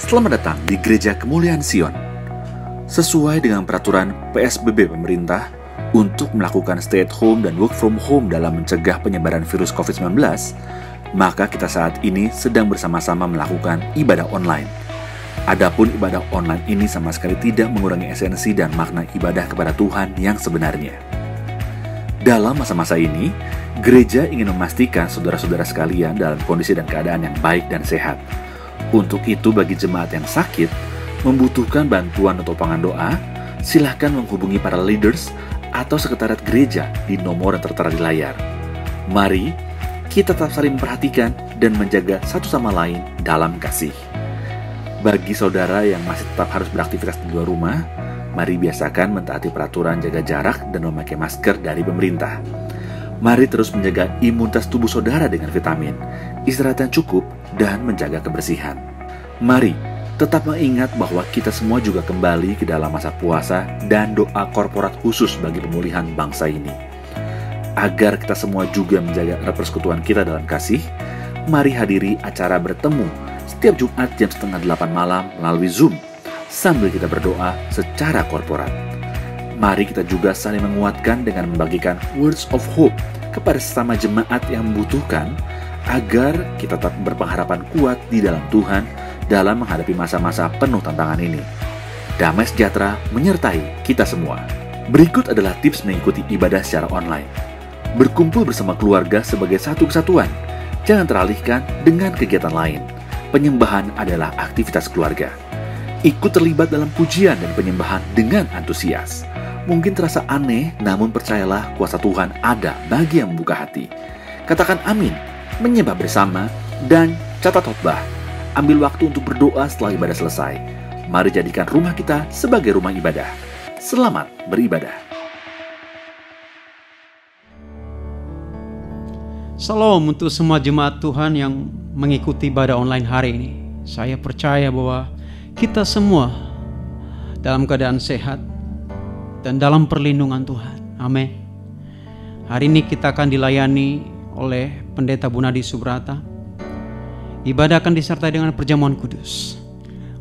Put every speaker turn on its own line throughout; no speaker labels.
Selamat datang di Gereja Kemuliaan Sion. Sesuai dengan peraturan PSBB pemerintah untuk melakukan stay at home dan work from home dalam mencegah penyebaran virus COVID-19, maka kita saat ini sedang bersama-sama melakukan ibadah online. Adapun ibadah online ini sama sekali tidak mengurangi esensi dan makna ibadah kepada Tuhan yang sebenarnya. Dalam masa-masa ini, gereja ingin memastikan saudara-saudara sekalian dalam kondisi dan keadaan yang baik dan sehat. Untuk itu, bagi jemaat yang sakit, membutuhkan bantuan atau topangan doa, silahkan menghubungi para leaders atau sekretariat gereja di nomor yang tertera di layar. Mari kita tetap saling memperhatikan dan menjaga satu sama lain dalam kasih. Bagi saudara yang masih tetap harus beraktivitas di luar rumah, mari biasakan mentaati peraturan jaga jarak dan memakai masker dari pemerintah. Mari terus menjaga imunitas tubuh saudara dengan vitamin, istirahat yang cukup, dan menjaga kebersihan. Mari tetap mengingat bahwa kita semua juga kembali ke dalam masa puasa dan doa korporat khusus bagi pemulihan bangsa ini. Agar kita semua juga menjaga persekutuan kita dalam kasih, mari hadiri acara bertemu setiap Jumat jam 7:30 malam melalui Zoom, sambil kita berdoa secara korporat. Mari kita juga saling menguatkan dengan membagikan words of hope kepada sesama jemaat yang membutuhkan, agar kita tetap berpengharapan kuat di dalam Tuhan dalam menghadapi masa-masa penuh tantangan ini. Damai sejahtera menyertai kita semua. Berikut adalah tips mengikuti ibadah secara online. Berkumpul bersama keluarga sebagai satu kesatuan. Jangan teralihkan dengan kegiatan lain. Penyembahan adalah aktivitas keluarga. Ikut terlibat dalam pujian dan penyembahan dengan antusias. Mungkin terasa aneh, namun percayalah kuasa Tuhan ada bagi yang membuka hati. Katakan amin, menyembah bersama, dan catat khotbah. Ambil waktu untuk berdoa setelah ibadah selesai. Mari jadikan rumah kita sebagai rumah ibadah. Selamat beribadah.
Salam untuk semua jemaat Tuhan yang mengikuti ibadah online hari ini. Saya percaya bahwa kita semua dalam keadaan sehat dan dalam perlindungan Tuhan. Amin. Hari ini kita akan dilayani oleh Pendeta Bunadi Subrata. Ibadah akan disertai dengan perjamuan kudus.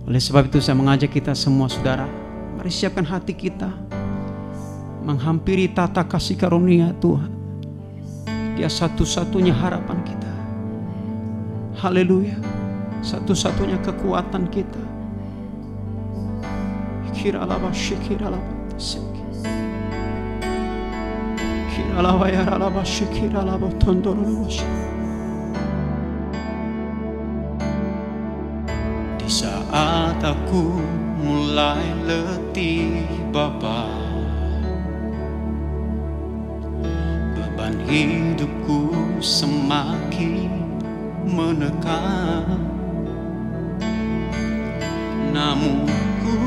Oleh sebab itu saya mengajak kita semua saudara, mari siapkan hati kita menghampiri tata kasih karunia Tuhan. Dia satu-satunya harapan kita. Haleluya. Satu-satunya kekuatan kita. Kiralaba shikiralaba.
Di saat aku mulai letih Bapa, beban hidupku semakin menekan, namun ku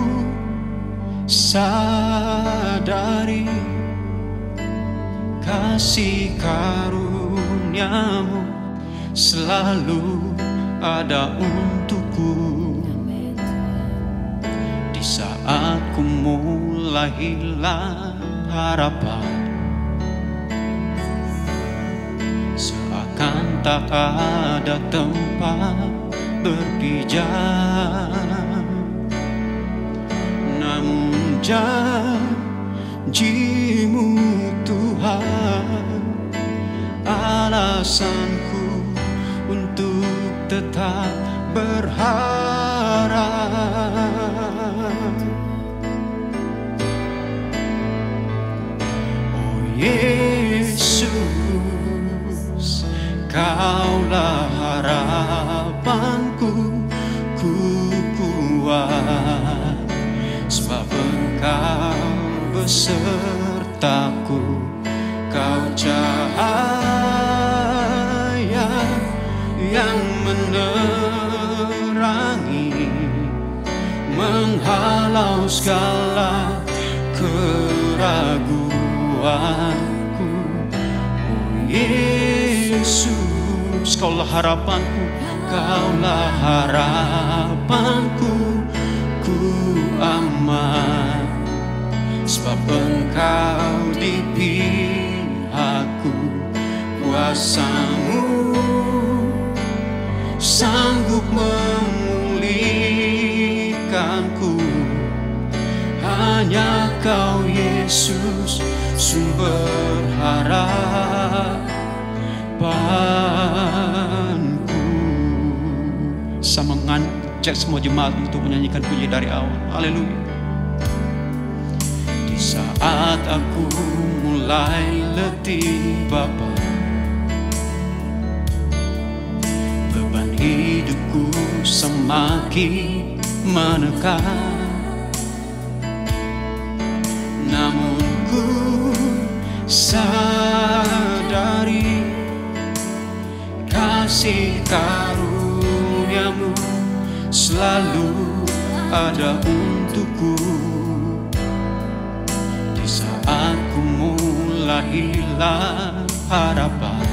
sadari kasih karuniamu selalu ada untukku. Di saat ku mulai hilang harapan, seakan tak ada tempat berpijak, namun janji-Mu Tuhan alasanku untuk tetap berharap. Oh Yesus, Kaulah harapanku, ku kuat sebab Engkau besertaku. Kau cahaya yang menerangi, menghalau segala keraguanku. Oh Yesus, Kaulah harapanku, Kaulah harapanku, ku aman sebab Engkau di pihakku. Kuasa-Mu sanggup memulihkan Yesus, sumber harapanku. Saya mengajak semua jemaat untuk menyanyikan puji dari awal. Haleluya. Di saat aku mulai letih Bapa, beban hidupku semakin menekan, namun ku sadari kasih karuniamu selalu ada untukku. Di saat ku mulai hilang harapan,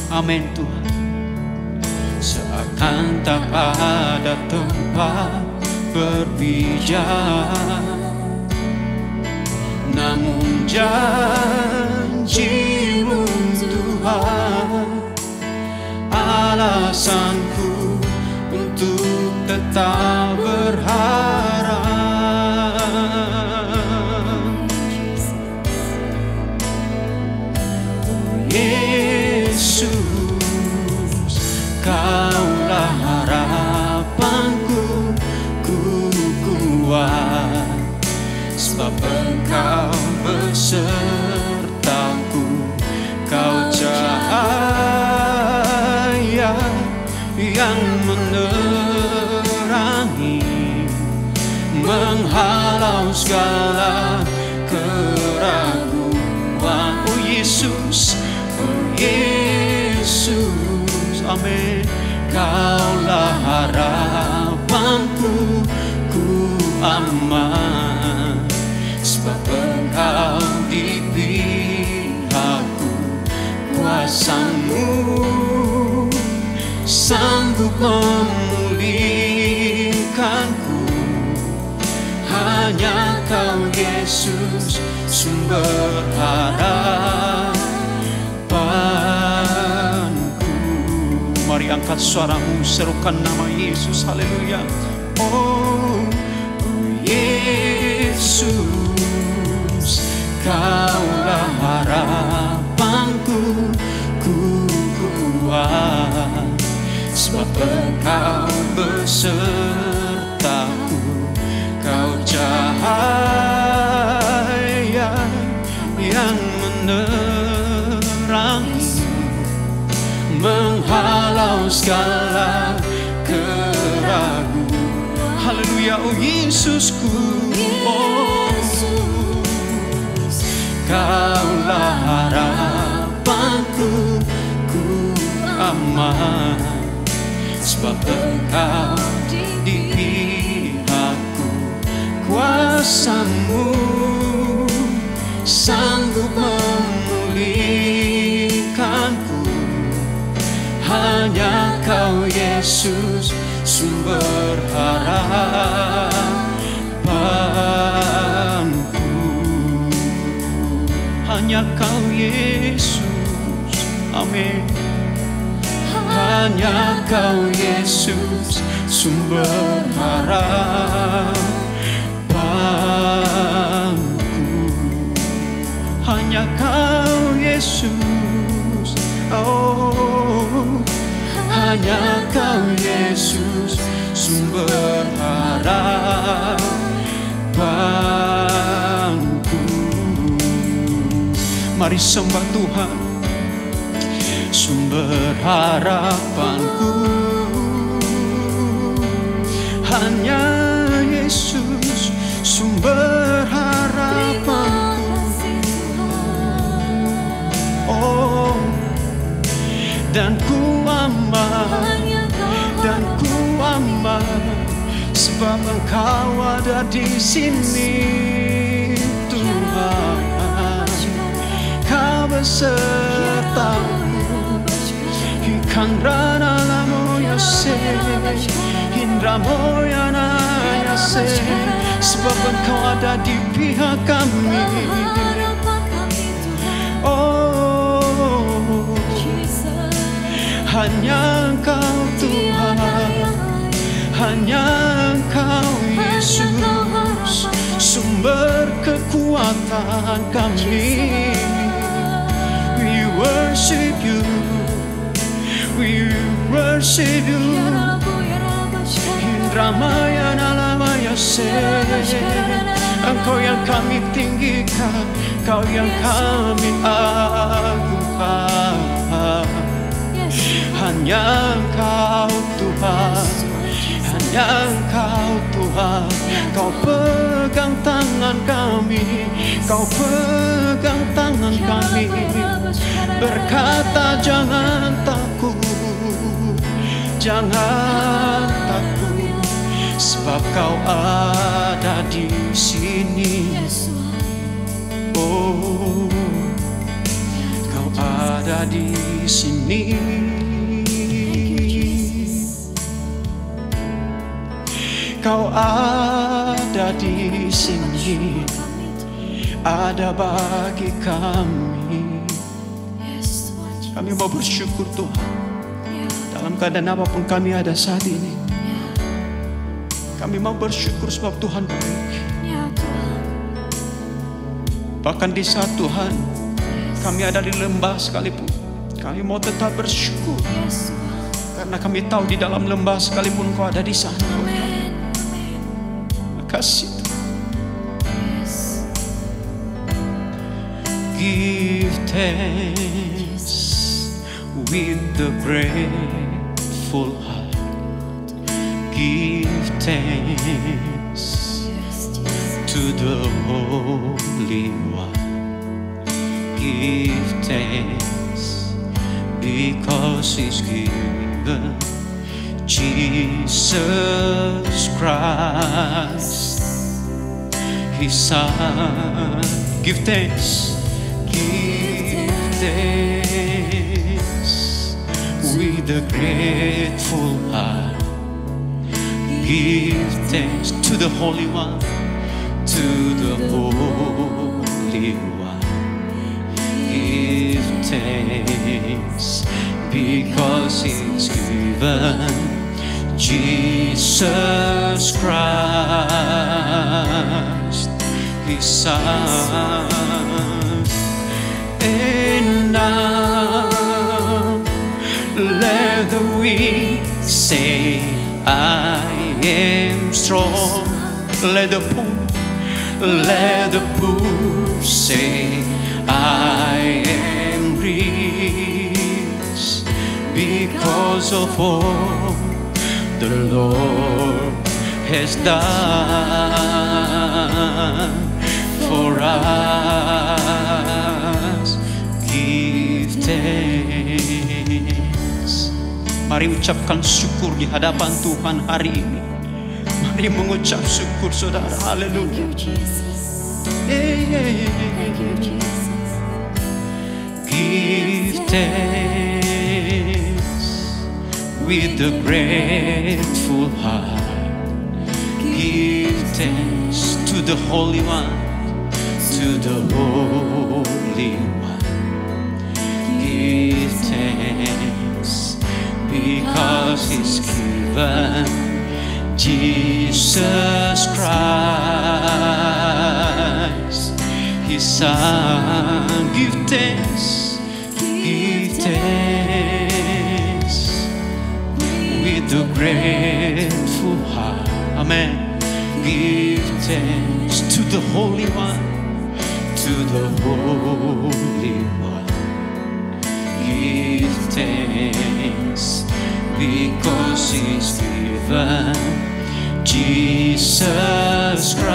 amin Tuhan, seakan tak ada tempat berpijak, namun janji-Mu Tuhan alasanku untuk tetap berharap. Yesus, Kaulah harapanku, ku kuat sebab Engkau besertaku. Kau cahaya yang menerangi, menghalau segala keraguan. Oh Yesus, oh Yesus, amin. Kaulah harapanku, ku aman sebab Engkau di pihakku. Kuasa-Mu sanggup memulihkanku. Hanya Kau Yesus, sumber harapanku. Mari angkat suaramu, serukan nama Yesus, haleluya. Oh, oh Yesus, Kaulah harapanku, ku kuat sebab Engkau besertaku. Kau cahaya yang menerangi, menghalau segala keraguan. Haleluya, oh Yesusku, oh Kaulah harapanku, ku aman sebab Engkau di pihakku. Kuasa-Mu sanggup memulihkanku. Hanya Kau Yesus, sumber harapanku. Hanya Kau Yesus, amin. Hanya Kau Yesus, sumber harapanku. Hanya Kau Yesus, oh, hanya Kau Yesus, sumber harapanku. Mari sembah Tuhan, sumber harapanku. Hanya Yesus, sumber harapanku. Oh, dan ku aman, dan ku aman sebab Engkau ada di sini Tuhan. Kau besertaku, ikan rana lamoya se, indra moya naya se, sebab Engkau ada di pihak kami. Oh, hanya Engkau Tuhan, hanya Engkau Yesus, sumber kekuatan. kekuatan kami. We worship you, we worship you. Indramaya nalamaya se, Engkau yang kami tinggikan, Kau yang kami agungkan. Hanya Engkau Tuhan, hanya Engkau Tuhan. Kau pegang tangan kami, Kau pegang tangan kami. Berkata jangan takut, jangan takut, sebab Kau ada di sini. Oh, Kau ada di sini. Kau ada di sini, ada bagi kami. Kami mau bersyukur Tuhan. Dalam keadaan apapun kami ada saat ini, kami mau bersyukur sebab Tuhan baik. Bahkan di saat Tuhan kami ada di lembah sekalipun, kami mau tetap bersyukur. Karena kami tahu di dalam lembah sekalipun Kau ada di sana. Kasih. Give thanks with the grateful heart. Give thanks to the Holy One. Give thanks because He's given Jesus Christ, His Son. Give thanks, give thanks with a grateful heart. Give thanks to the Holy One, to the Holy One. Give thanks because He's given Jesus Christ, His Son. And now let the weak say, I am strong. Let the poor say, I am rich because of all the Lord has done for us. Give thanks. Mari ucapkan syukur di hadapan Tuhan hari ini. Mari mengucap syukur saudara. Haleluya. Give thanks with a grateful heart. Give thanks to the Holy One, to the Holy One. Give thanks because He's given Jesus Christ, His Son. Give thanks, give thanks with a grateful heart. Amen. Give thanks to the Holy One, to the Holy One. Give thanks because He's given Jesus Christ,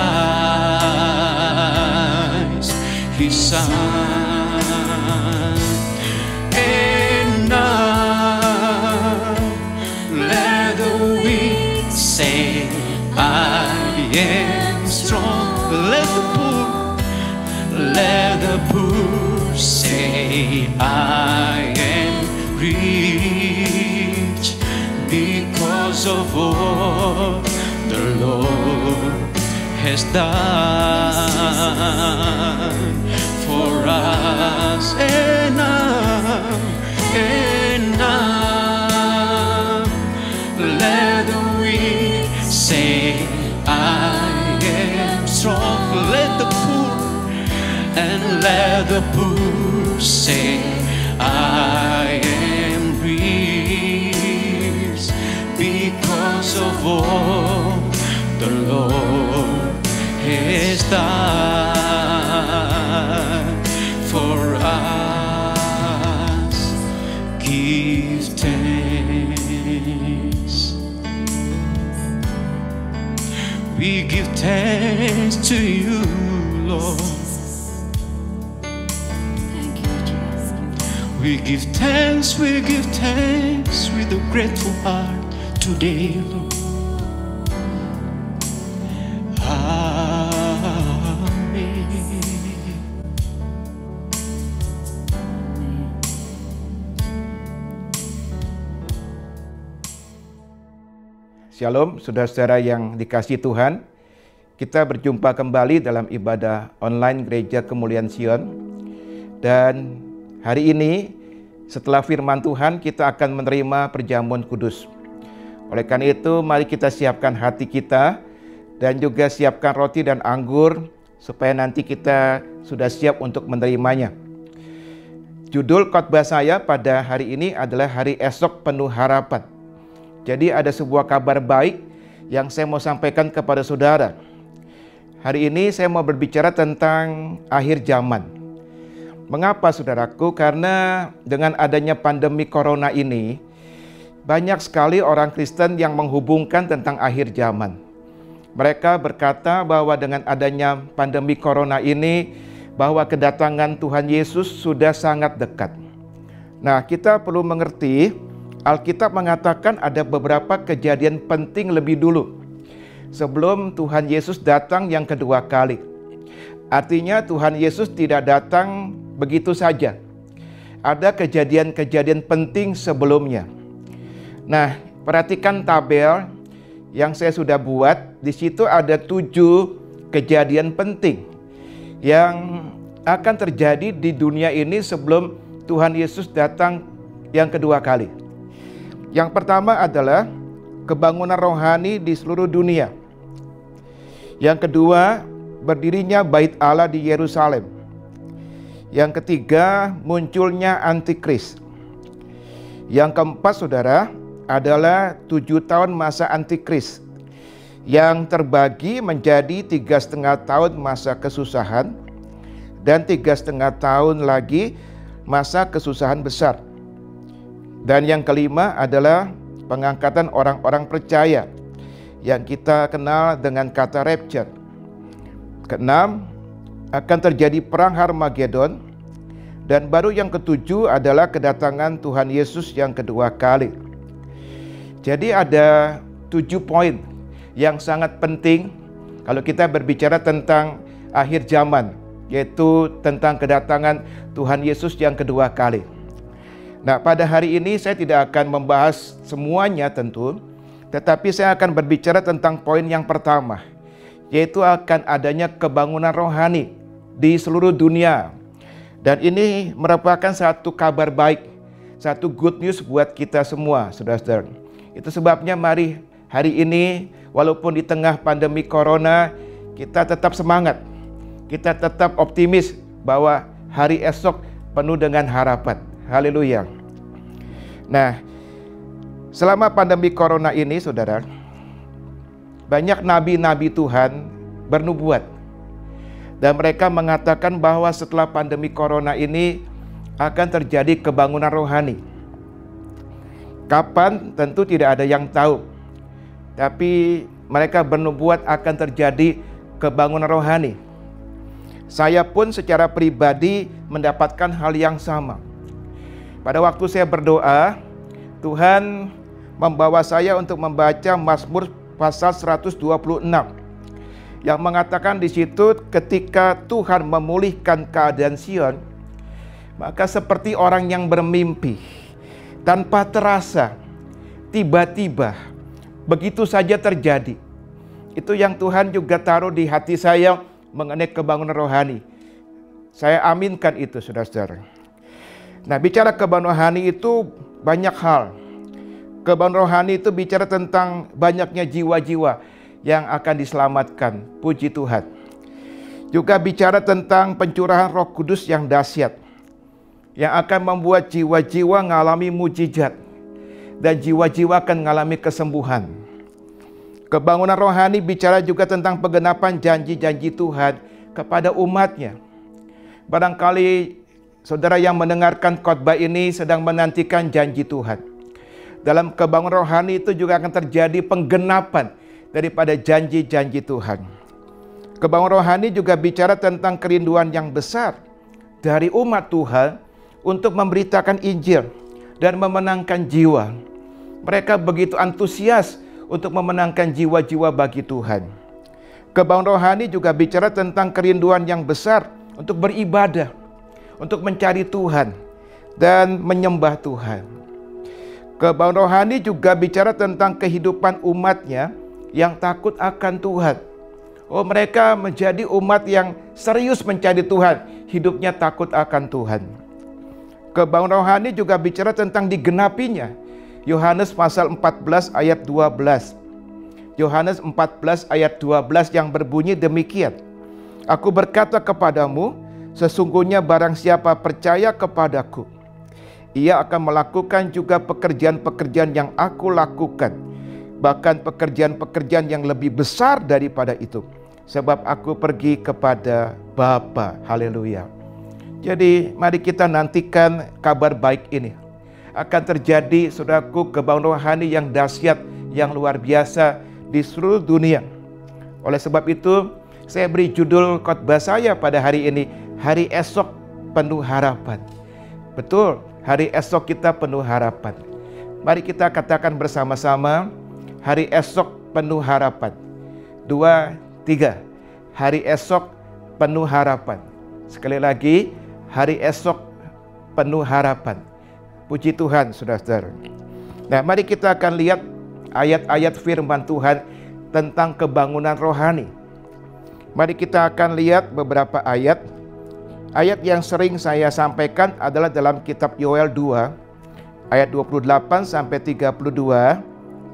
His Son. And now let the weak say, I am strong. Let the poor say, I am rich because of all the Lord has done for us. And now let the weak say, I am strong. Let the poor and let the poor say, I am rich because of all the Lord has done for us. Give thanks. We give thanks to you, Lord.
Thank you, Jesus.
We give thanks with a grateful heart today, Lord.
Shalom, saudara-saudara yang dikasihi Tuhan. Kita berjumpa kembali dalam ibadah online Gereja Kemuliaan Sion. Dan hari ini, setelah firman Tuhan, kita akan menerima perjamuan kudus. Oleh karena itu, mari kita siapkan hati kita dan juga siapkan roti dan anggur supaya nanti kita sudah siap untuk menerimanya. Judul khotbah saya pada hari ini adalah Hari Esok Penuh Harapan. Jadi ada sebuah kabar baik yang saya mau sampaikan kepada saudara. Hari ini saya mau berbicara tentang akhir zaman. Mengapa saudaraku? Karena dengan adanya pandemi corona ini, banyak sekali orang Kristen yang menghubungkan tentang akhir zaman. Mereka berkata bahwa dengan adanya pandemi corona ini, bahwa kedatangan Tuhan Yesus sudah sangat dekat. Nah, kita perlu mengerti, Alkitab mengatakan ada beberapa kejadian penting lebih dulu sebelum Tuhan Yesus datang yang kedua kali. Artinya Tuhan Yesus tidak datang begitu saja. Ada kejadian-kejadian penting sebelumnya. Nah, perhatikan tabel yang saya sudah buat. Di situ ada 7 kejadian penting yang akan terjadi di dunia ini sebelum Tuhan Yesus datang yang kedua kali. Yang pertama adalah kebangunan rohani di seluruh dunia. Yang kedua, berdirinya Bait Allah di Yerusalem. Yang ketiga, munculnya antikris. Yang keempat, saudara, adalah 7 tahun masa antikris yang terbagi menjadi 3,5 tahun masa kesusahan dan 3,5 tahun lagi masa kesusahan besar. Dan yang kelima adalah pengangkatan orang-orang percaya yang kita kenal dengan kata rapture. Keenam, akan terjadi perang Harmagedon. Dan baru yang ketujuh adalah kedatangan Tuhan Yesus yang kedua kali. Jadi ada 7 poin yang sangat penting kalau kita berbicara tentang akhir zaman, yaitu tentang kedatangan Tuhan Yesus yang kedua kali. Nah, pada hari ini saya tidak akan membahas semuanya tentu, tetapi saya akan berbicara tentang poin yang pertama, yaitu akan adanya kebangunan rohani di seluruh dunia. Dan ini merupakan satu kabar baik, satu good news buat kita semua, saudara-saudara. Itu sebabnya mari hari ini, walaupun di tengah pandemi corona, kita tetap semangat, kita tetap optimis bahwa hari esok penuh dengan harapan. Haleluya. Nah, selama pandemi corona ini, saudara, banyak nabi-nabi Tuhan bernubuat. Dan mereka mengatakan bahwa setelah pandemi corona ini akan terjadi kebangunan rohani. Kapan? Tentu tidak ada yang tahu. Tapi mereka bernubuat akan terjadi kebangunan rohani. Saya pun secara pribadi mendapatkan hal yang sama. Pada waktu saya berdoa, Tuhan membawa saya untuk membaca Mazmur pasal 126 yang mengatakan di situ, ketika Tuhan memulihkan keadaan Sion, maka seperti orang yang bermimpi, tanpa terasa, tiba-tiba begitu saja terjadi. Itu yang Tuhan juga taruh di hati saya mengenai kebangunan rohani. Saya aminkan itu, saudara-saudara. Nah, bicara kebangunan rohani itu banyak hal. Kebangunan rohani itu bicara tentang banyaknya jiwa-jiwa yang akan diselamatkan. Puji Tuhan. juga bicara tentang pencurahan Roh Kudus yang dahsyat, yang akan membuat jiwa-jiwa mengalami mujizat dan jiwa-jiwa akan mengalami kesembuhan. Kebangunan rohani bicara juga tentang penggenapan janji-janji Tuhan kepada umatnya. Barangkali saudara yang mendengarkan khotbah ini sedang menantikan janji Tuhan. Dalam kebangunan rohani itu juga akan terjadi penggenapan daripada janji-janji Tuhan. Kebangunan rohani juga bicara tentang kerinduan yang besar dari umat Tuhan untuk memberitakan Injil dan memenangkan jiwa. Mereka begitu antusias untuk memenangkan jiwa-jiwa bagi Tuhan. Kebangunan rohani juga bicara tentang kerinduan yang besar untuk beribadah, untuk mencari Tuhan dan menyembah Tuhan. Kebangunan rohani juga bicara tentang kehidupan umatnya yang takut akan Tuhan. Oh, mereka menjadi umat yang serius mencari Tuhan, hidupnya takut akan Tuhan. Kebangunan rohani juga bicara tentang digenapinya Yohanes pasal 14 ayat 12. Yohanes 14 ayat 12 yang berbunyi demikian. Aku berkata kepadamu, sesungguhnya barang siapa percaya kepadaku, ia akan melakukan juga pekerjaan-pekerjaan yang aku lakukan, bahkan pekerjaan-pekerjaan yang lebih besar daripada itu, sebab aku pergi kepada Bapa. Haleluya. Jadi mari kita nantikan kabar baik ini. Akan terjadi, saudaraku, kebangunan rohani yang dahsyat, yang luar biasa di seluruh dunia. Oleh sebab itu, saya beri judul khotbah saya pada hari ini, Hari Esok Penuh Harapan. Betul, hari esok kita penuh harapan. Mari kita katakan bersama-sama, hari esok penuh harapan. 2, 3. Hari esok penuh harapan. Sekali lagi, hari esok penuh harapan. Puji Tuhan, saudara-saudara. Nah, mari kita akan lihat ayat-ayat firman Tuhan tentang kebangunan rohani. Mari kita akan lihat beberapa ayat. Ayat yang sering saya sampaikan adalah dalam kitab Yoel 2, ayat 28 sampai 32.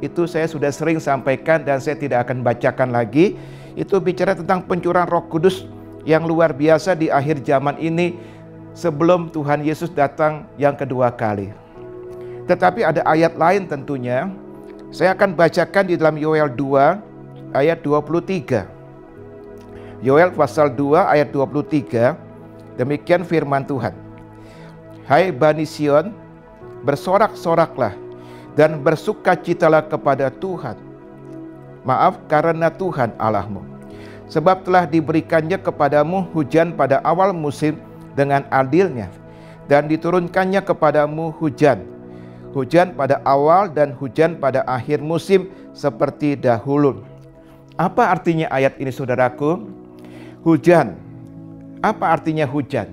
Itu saya sudah sering sampaikan dan saya tidak akan bacakan lagi. Itu bicara tentang pencurahan Roh Kudus yang luar biasa di akhir zaman ini, sebelum Tuhan Yesus datang yang kedua kali. Tetapi ada ayat lain tentunya. Saya akan bacakan di dalam Yoel 2 ayat 23. Yoel pasal 2 ayat 23. Demikian firman Tuhan. Hai Bani Sion, bersorak-soraklah dan bersukacitalah kepada Tuhan. Maaf karena Tuhan Allahmu. Sebab telah diberikannya kepadamu hujan pada awal musim dengan adilnya, dan diturunkannya kepadamu hujan pada awal dan hujan pada akhir musim seperti dahulu. Apa artinya ayat ini, saudaraku? Hujan. Apa artinya hujan?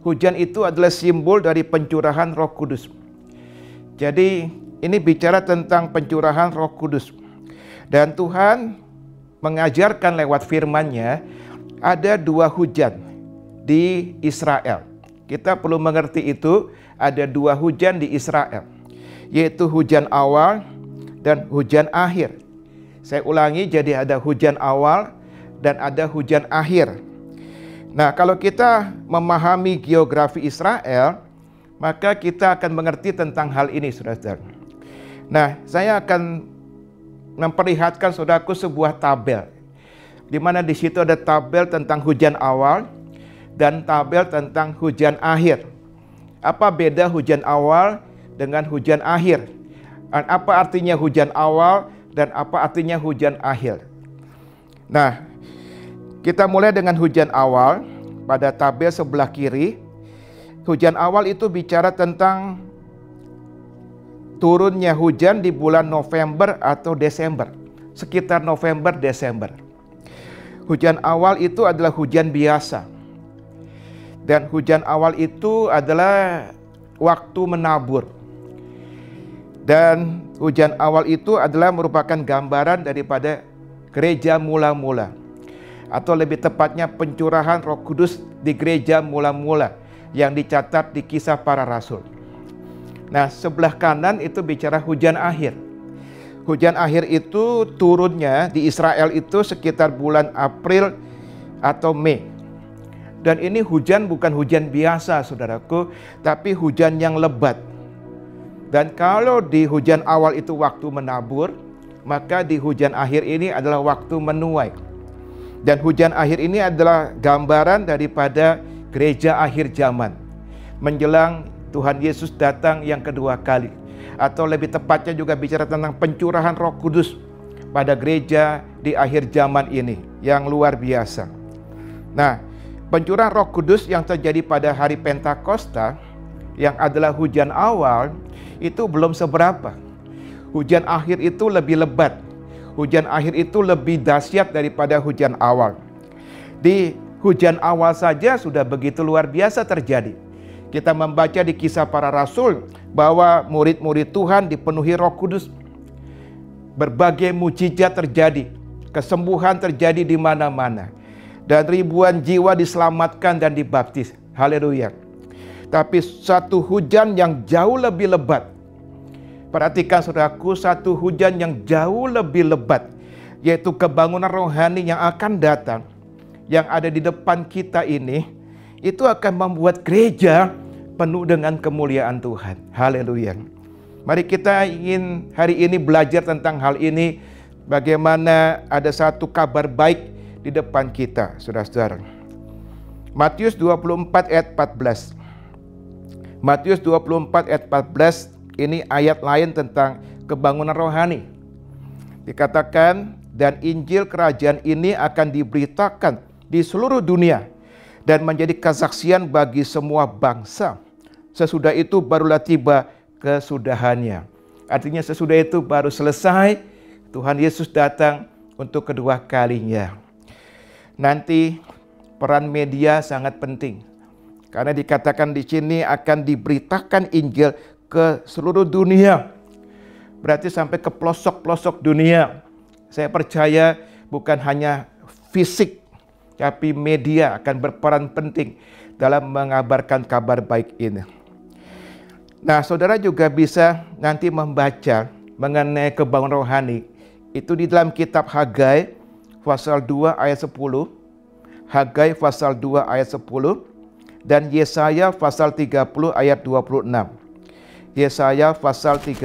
Hujan itu adalah simbol dari pencurahan Roh Kudus. Jadi ini bicara tentang pencurahan Roh Kudus. Dan Tuhan mengajarkan lewat firman-Nya ada 2 hujan di Israel. Kita perlu mengerti itu, ada 2 hujan di Israel, yaitu hujan awal dan hujan akhir. Saya ulangi, jadi ada hujan awal dan ada hujan akhir. Nah, kalau kita memahami geografi Israel, maka kita akan mengerti tentang hal ini, saudara-saudara. Nah, saya akan memperlihatkan saudaraku sebuah tabel, di mana di situ ada tabel tentang hujan awal dan tabel tentang hujan akhir. Apa beda hujan awal dengan hujan akhir? Dan apa artinya hujan awal dan apa artinya hujan akhir? Nah, kita mulai dengan hujan awal pada tabel sebelah kiri. Hujan awal itu bicara tentang turunnya hujan di bulan November atau Desember, sekitar November-Desember. Hujan awal itu adalah hujan biasa. Dan hujan awal itu adalah waktu menabur. Dan hujan awal itu adalah merupakan gambaran daripada gereja mula-mula, atau lebih tepatnya pencurahan Roh Kudus di gereja mula-mula yang dicatat di Kisah Para Rasul. Nah, sebelah kanan itu bicara hujan akhir. Hujan akhir itu turunnya di Israel itu sekitar bulan April atau Mei. Dan ini hujan bukan hujan biasa, saudaraku, tapi hujan yang lebat. Dan kalau di hujan awal itu waktu menabur, maka di hujan akhir ini adalah waktu menuai. Dan hujan akhir ini adalah gambaran daripada gereja akhir zaman, menjelang Tuhan Yesus datang yang kedua kali. Atau lebih tepatnya juga bicara tentang pencurahan Roh Kudus pada gereja di akhir zaman ini yang luar biasa. Nah, pencurahan Roh Kudus yang terjadi pada hari Pentakosta, yang adalah hujan awal, itu belum seberapa. Hujan akhir itu lebih lebat. Hujan akhir itu lebih dahsyat daripada hujan awal. Di hujan awal saja sudah begitu luar biasa terjadi. Kita membaca di Kisah Para Rasul bahwa murid-murid Tuhan dipenuhi Roh Kudus. Berbagai mujizat terjadi, kesembuhan terjadi di mana-mana. Dan ribuan jiwa diselamatkan dan dibaptis. Haleluya. Tapi satu hujan yang jauh lebih lebat. Perhatikan saudaraku, satu hujan yang jauh lebih lebat, yaitu kebangunan rohani yang akan datang, yang ada di depan kita ini, itu akan membuat gereja penuh dengan kemuliaan Tuhan. Haleluya. Mari kita ingin hari ini belajar tentang hal ini, bagaimana ada satu kabar baik di depan kita, saudara-saudara. Matius 24 ayat 14. Matius 24 ayat 14, ini ayat lain tentang kebangunan rohani. Dikatakan, dan Injil kerajaan ini akan diberitakan di seluruh dunia dan menjadi kesaksian bagi semua bangsa. Sesudah itu barulah tiba kesudahannya. Artinya sesudah itu baru selesai, Tuhan Yesus datang untuk kedua kalinya. Nanti peran media sangat penting. Karena dikatakan di sini akan diberitakan Injil ke seluruh dunia. Berarti sampai ke pelosok-pelosok dunia. Saya percaya bukan hanya fisik, tapi media akan berperan penting dalam mengabarkan kabar baik ini. Nah, saudara juga bisa nanti membaca mengenai kebangunan rohani. Itu di dalam kitab Hagai pasal 2 ayat 10. Hagai pasal 2 ayat 10. Dan Yesaya pasal 30 ayat 26. Yesaya pasal 30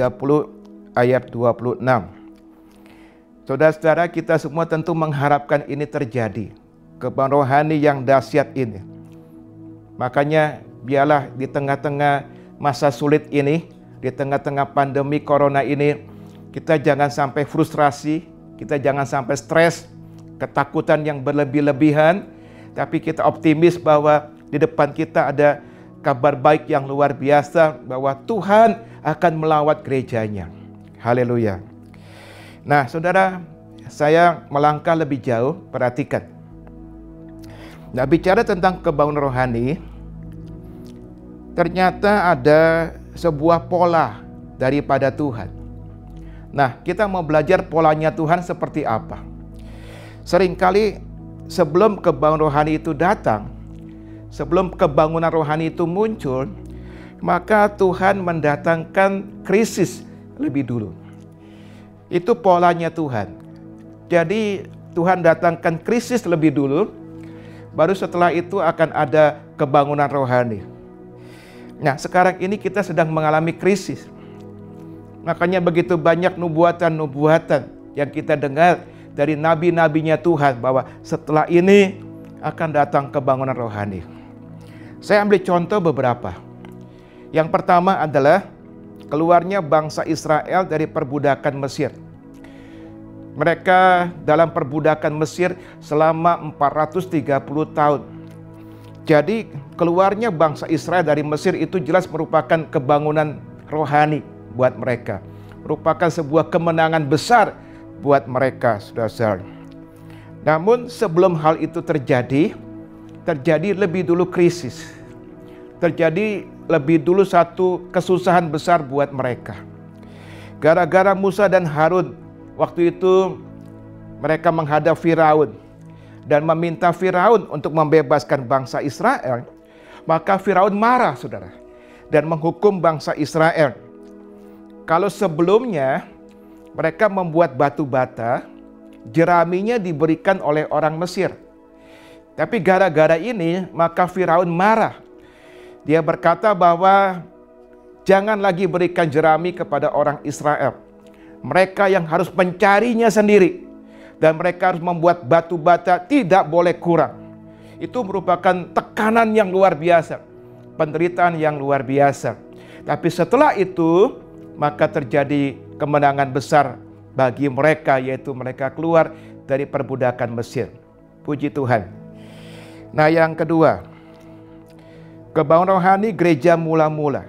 ayat 26. Saudara-saudara, kita semua tentu mengharapkan ini terjadi. Kebangunan rohani yang dahsyat ini. Makanya biarlah di tengah-tengah masa sulit ini, di tengah-tengah pandemi corona ini, kita jangan sampai frustrasi, kita jangan sampai stres, ketakutan yang berlebih-lebihan, tapi kita optimis bahwa di depan kita ada kabar baik yang luar biasa, bahwa Tuhan akan melawat gerejanya. Haleluya. Nah, saudara, saya melangkah lebih jauh, perhatikan. Nah, bicara tentang kebangunan rohani, ternyata ada sebuah pola daripada Tuhan. Nah, kita mau belajar polanya Tuhan seperti apa. Seringkali sebelum kebangunan rohani itu datang, sebelum kebangunan rohani itu muncul, maka Tuhan mendatangkan krisis lebih dulu. Itu polanya Tuhan. Jadi Tuhan datangkan krisis lebih dulu, baru setelah itu akan ada kebangunan rohani. Nah, sekarang ini kita sedang mengalami krisis. Makanya begitu banyak nubuatan-nubuatan yang kita dengar dari nabi-nabinya Tuhan, bahwa setelah ini akan datang kebangunan rohani. Saya ambil contoh beberapa. Yang pertama adalah keluarnya bangsa Israel dari perbudakan Mesir. Mereka dalam perbudakan Mesir selama 430 tahun. Jadi keluarnya bangsa Israel dari Mesir itu jelas merupakan kebangunan rohani buat mereka. Merupakan sebuah kemenangan besar buat mereka, saudara-saudara. Namun sebelum hal itu terjadi lebih dulu krisis. Terjadi lebih dulu satu kesusahan besar buat mereka. Gara-gara Musa dan Harun, waktu itu mereka menghadap Firaun dan meminta Firaun untuk membebaskan bangsa Israel. Maka Firaun marah, saudara, dan menghukum bangsa Israel. Kalau sebelumnya mereka membuat batu bata, jeraminya diberikan oleh orang Mesir. Tapi gara-gara ini maka Firaun marah. Dia berkata bahwa jangan lagi berikan jerami kepada orang Israel. Mereka yang harus mencarinya sendiri. Dan mereka harus membuat batu bata, tidak boleh kurang. Itu merupakan tekanan yang luar biasa. Penderitaan yang luar biasa. Tapi setelah itu, maka terjadi kemenangan besar bagi mereka, yaitu mereka keluar dari perbudakan Mesir. Puji Tuhan. Nah, yang kedua, kebangunan rohani gereja mula-mula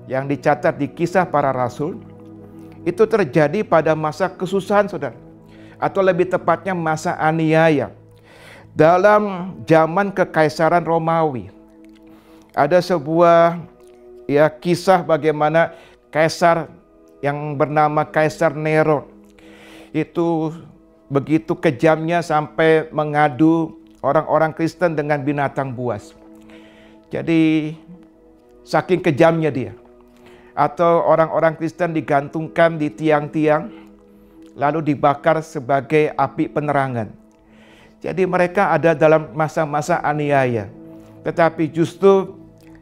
yang dicatat di Kisah Para Rasul, itu terjadi pada masa kesusahan, saudara. Atau lebih tepatnya masa aniaya. Dalam zaman Kekaisaran Romawi, ada sebuah kisah bagaimana kaisar yang bernama Kaisar Nero itu begitu kejamnya sampai mengadu orang-orang Kristen dengan binatang buas. Jadi saking kejamnya dia. Atau orang-orang Kristen digantungkan di tiang-tiang lalu dibakar sebagai api penerangan. Jadi mereka ada dalam masa-masa aniaya. Tetapi justru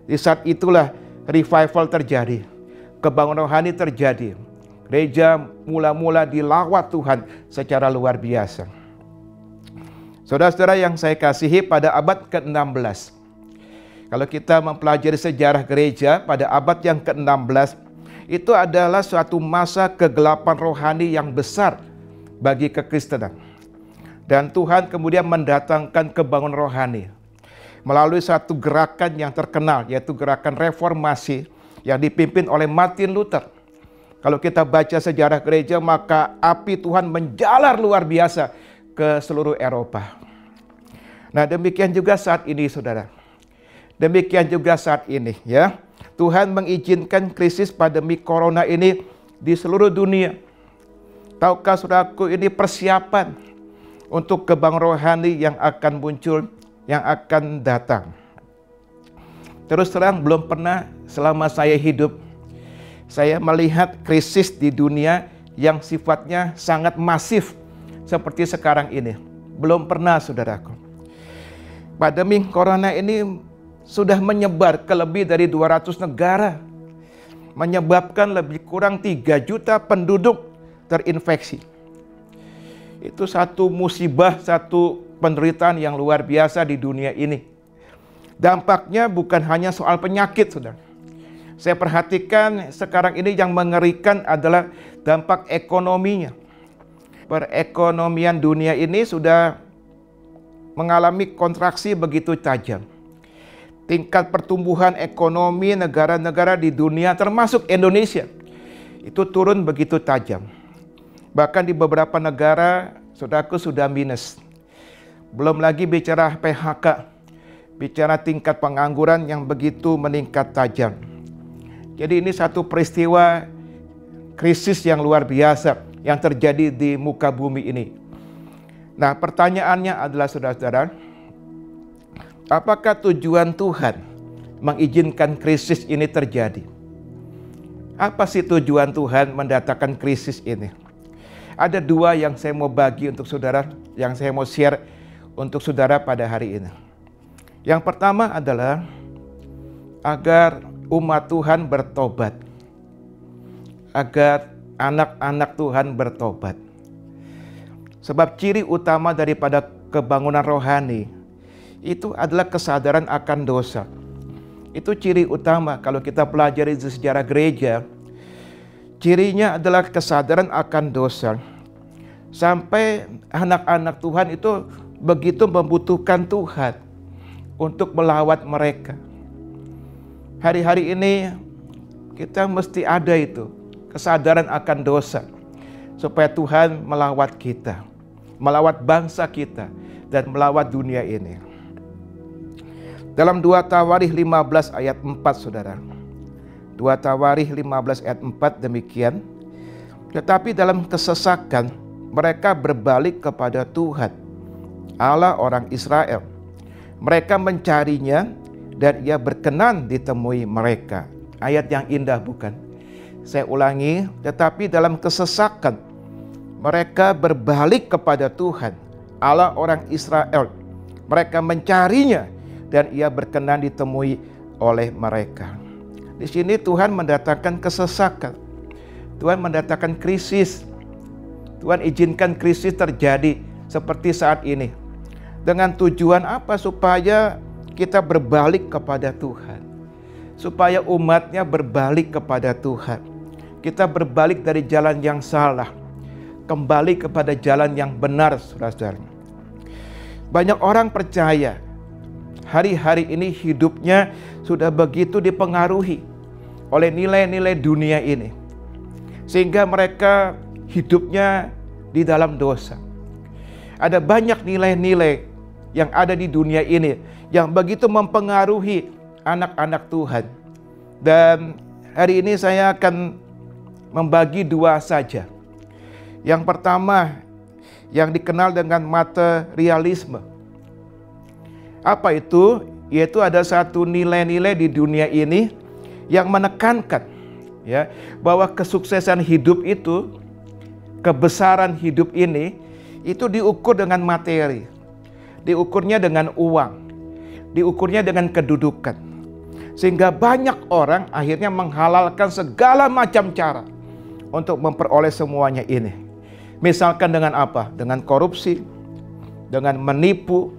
di saat itulah revival terjadi. Kebangunan rohani terjadi. Gereja mula-mula dilawat Tuhan secara luar biasa. Saudara-saudara yang saya kasihi, pada abad ke-16. Kalau kita mempelajari sejarah gereja pada abad yang ke-16, itu adalah suatu masa kegelapan rohani yang besar bagi kekristenan. Dan Tuhan kemudian mendatangkan kebangunan rohani melalui satu gerakan yang terkenal, yaitu gerakan reformasi yang dipimpin oleh Martin Luther. Kalau kita baca sejarah gereja, maka api Tuhan menjalar luar biasa ke seluruh Eropa. Nah, demikian juga saat ini, saudara. Demikian juga saat ini, ya. Tuhan mengizinkan krisis pandemi corona ini di seluruh dunia. Tahukah saudaraku, ini persiapan untuk kebangunan rohani yang akan muncul, yang akan datang. Terus terang, belum pernah selama saya hidup, saya melihat krisis di dunia yang sifatnya sangat masif seperti sekarang ini. Belum pernah, saudaraku. Pandemi corona ini sudah menyebar ke lebih dari 200 negara. Menyebabkan lebih kurang 3 juta penduduk terinfeksi. Itu satu musibah, satu penderitaan yang luar biasa di dunia ini. Dampaknya bukan hanya soal penyakit, saudara. Saya perhatikan sekarang ini yang mengerikan adalah dampak ekonominya. Perekonomian dunia ini sudah mengalami kontraksi begitu tajam. Tingkat pertumbuhan ekonomi negara-negara di dunia termasuk Indonesia itu turun begitu tajam. Bahkan di beberapa negara, saudaraku, sudah minus. Belum lagi bicara PHK, bicara tingkat pengangguran yang begitu meningkat tajam. Jadi ini satu peristiwa krisis yang luar biasa yang terjadi di muka bumi ini. Nah, pertanyaannya adalah, saudara-saudara, apakah tujuan Tuhan mengizinkan krisis ini terjadi? Apa sih tujuan Tuhan mendatangkan krisis ini? Ada 2 yang saya mau bagi untuk saudara, yang saya mau share untuk saudara pada hari ini. Yang pertama adalah agar umat Tuhan bertobat. Agar anak-anak Tuhan bertobat. Sebab ciri utama daripada kebangunan rohani itu adalah kesadaran akan dosa. Itu ciri utama kalau kita pelajari di sejarah gereja. Cirinya adalah kesadaran akan dosa. Sampai anak-anak Tuhan itu begitu membutuhkan Tuhan untuk melawat mereka. Hari-hari ini kita mesti ada itu, kesadaran akan dosa. Supaya Tuhan melawat kita, melawat bangsa kita, dan melawat dunia ini. Dalam 2 Tawarikh 15 ayat 4, saudara. 2 Tawarikh 15 ayat 4 demikian. Tetapi dalam kesesakan mereka berbalik kepada Tuhan, Allah orang Israel. Mereka mencarinya dan ia berkenan ditemui mereka. Ayat yang indah, bukan? Saya ulangi, tetapi dalam kesesakan mereka berbalik kepada Tuhan, Allah orang Israel. Mereka mencarinya dan ia berkenan ditemui oleh mereka. Di sini Tuhan mendatangkan kesesakan. Tuhan mendatangkan krisis. Tuhan izinkan krisis terjadi seperti saat ini. Dengan tujuan apa? Supaya kita berbalik kepada Tuhan. Supaya umatnya berbalik kepada Tuhan. Kita berbalik dari jalan yang salah, kembali kepada jalan yang benar, saudara-saudara. Banyak orang percaya hari-hari ini hidupnya sudah begitu dipengaruhi oleh nilai-nilai dunia ini, sehingga mereka hidupnya di dalam dosa. Ada banyak nilai-nilai yang ada di dunia ini yang begitu mempengaruhi anak-anak Tuhan. Dan hari ini saya akan membagi dua saja. Yang pertama, yang dikenal dengan materialisme. Apa itu? Yaitu ada satu nilai-nilai di dunia ini yang menekankan ya, bahwa kesuksesan hidup itu, kebesaran hidup ini, itu diukur dengan materi. Diukurnya dengan uang. Diukurnya dengan kedudukan. Sehingga banyak orang akhirnya menghalalkan segala macam cara untuk memperoleh semuanya ini. Misalkan dengan apa? Dengan korupsi, dengan menipu,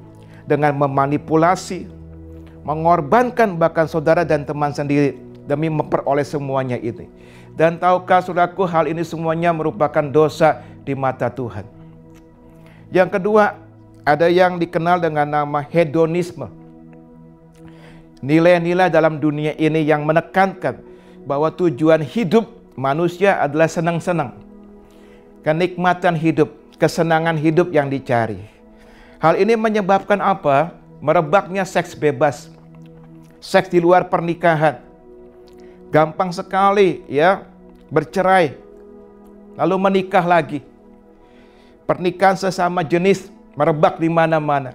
dengan memanipulasi, mengorbankan bahkan saudara dan teman sendiri demi memperoleh semuanya ini. Dan tahukah saudaraku, hal ini semuanya merupakan dosa di mata Tuhan. Yang kedua, ada yang dikenal dengan nama hedonisme. Nilai-nilai dalam dunia ini yang menekankan bahwa tujuan hidup manusia adalah senang-senang. Kenikmatan hidup, kesenangan hidup yang dicari. Hal ini menyebabkan apa? Merebaknya seks bebas. Seks di luar pernikahan. Gampang sekali ya bercerai, lalu menikah lagi. Pernikahan sesama jenis merebak di mana-mana.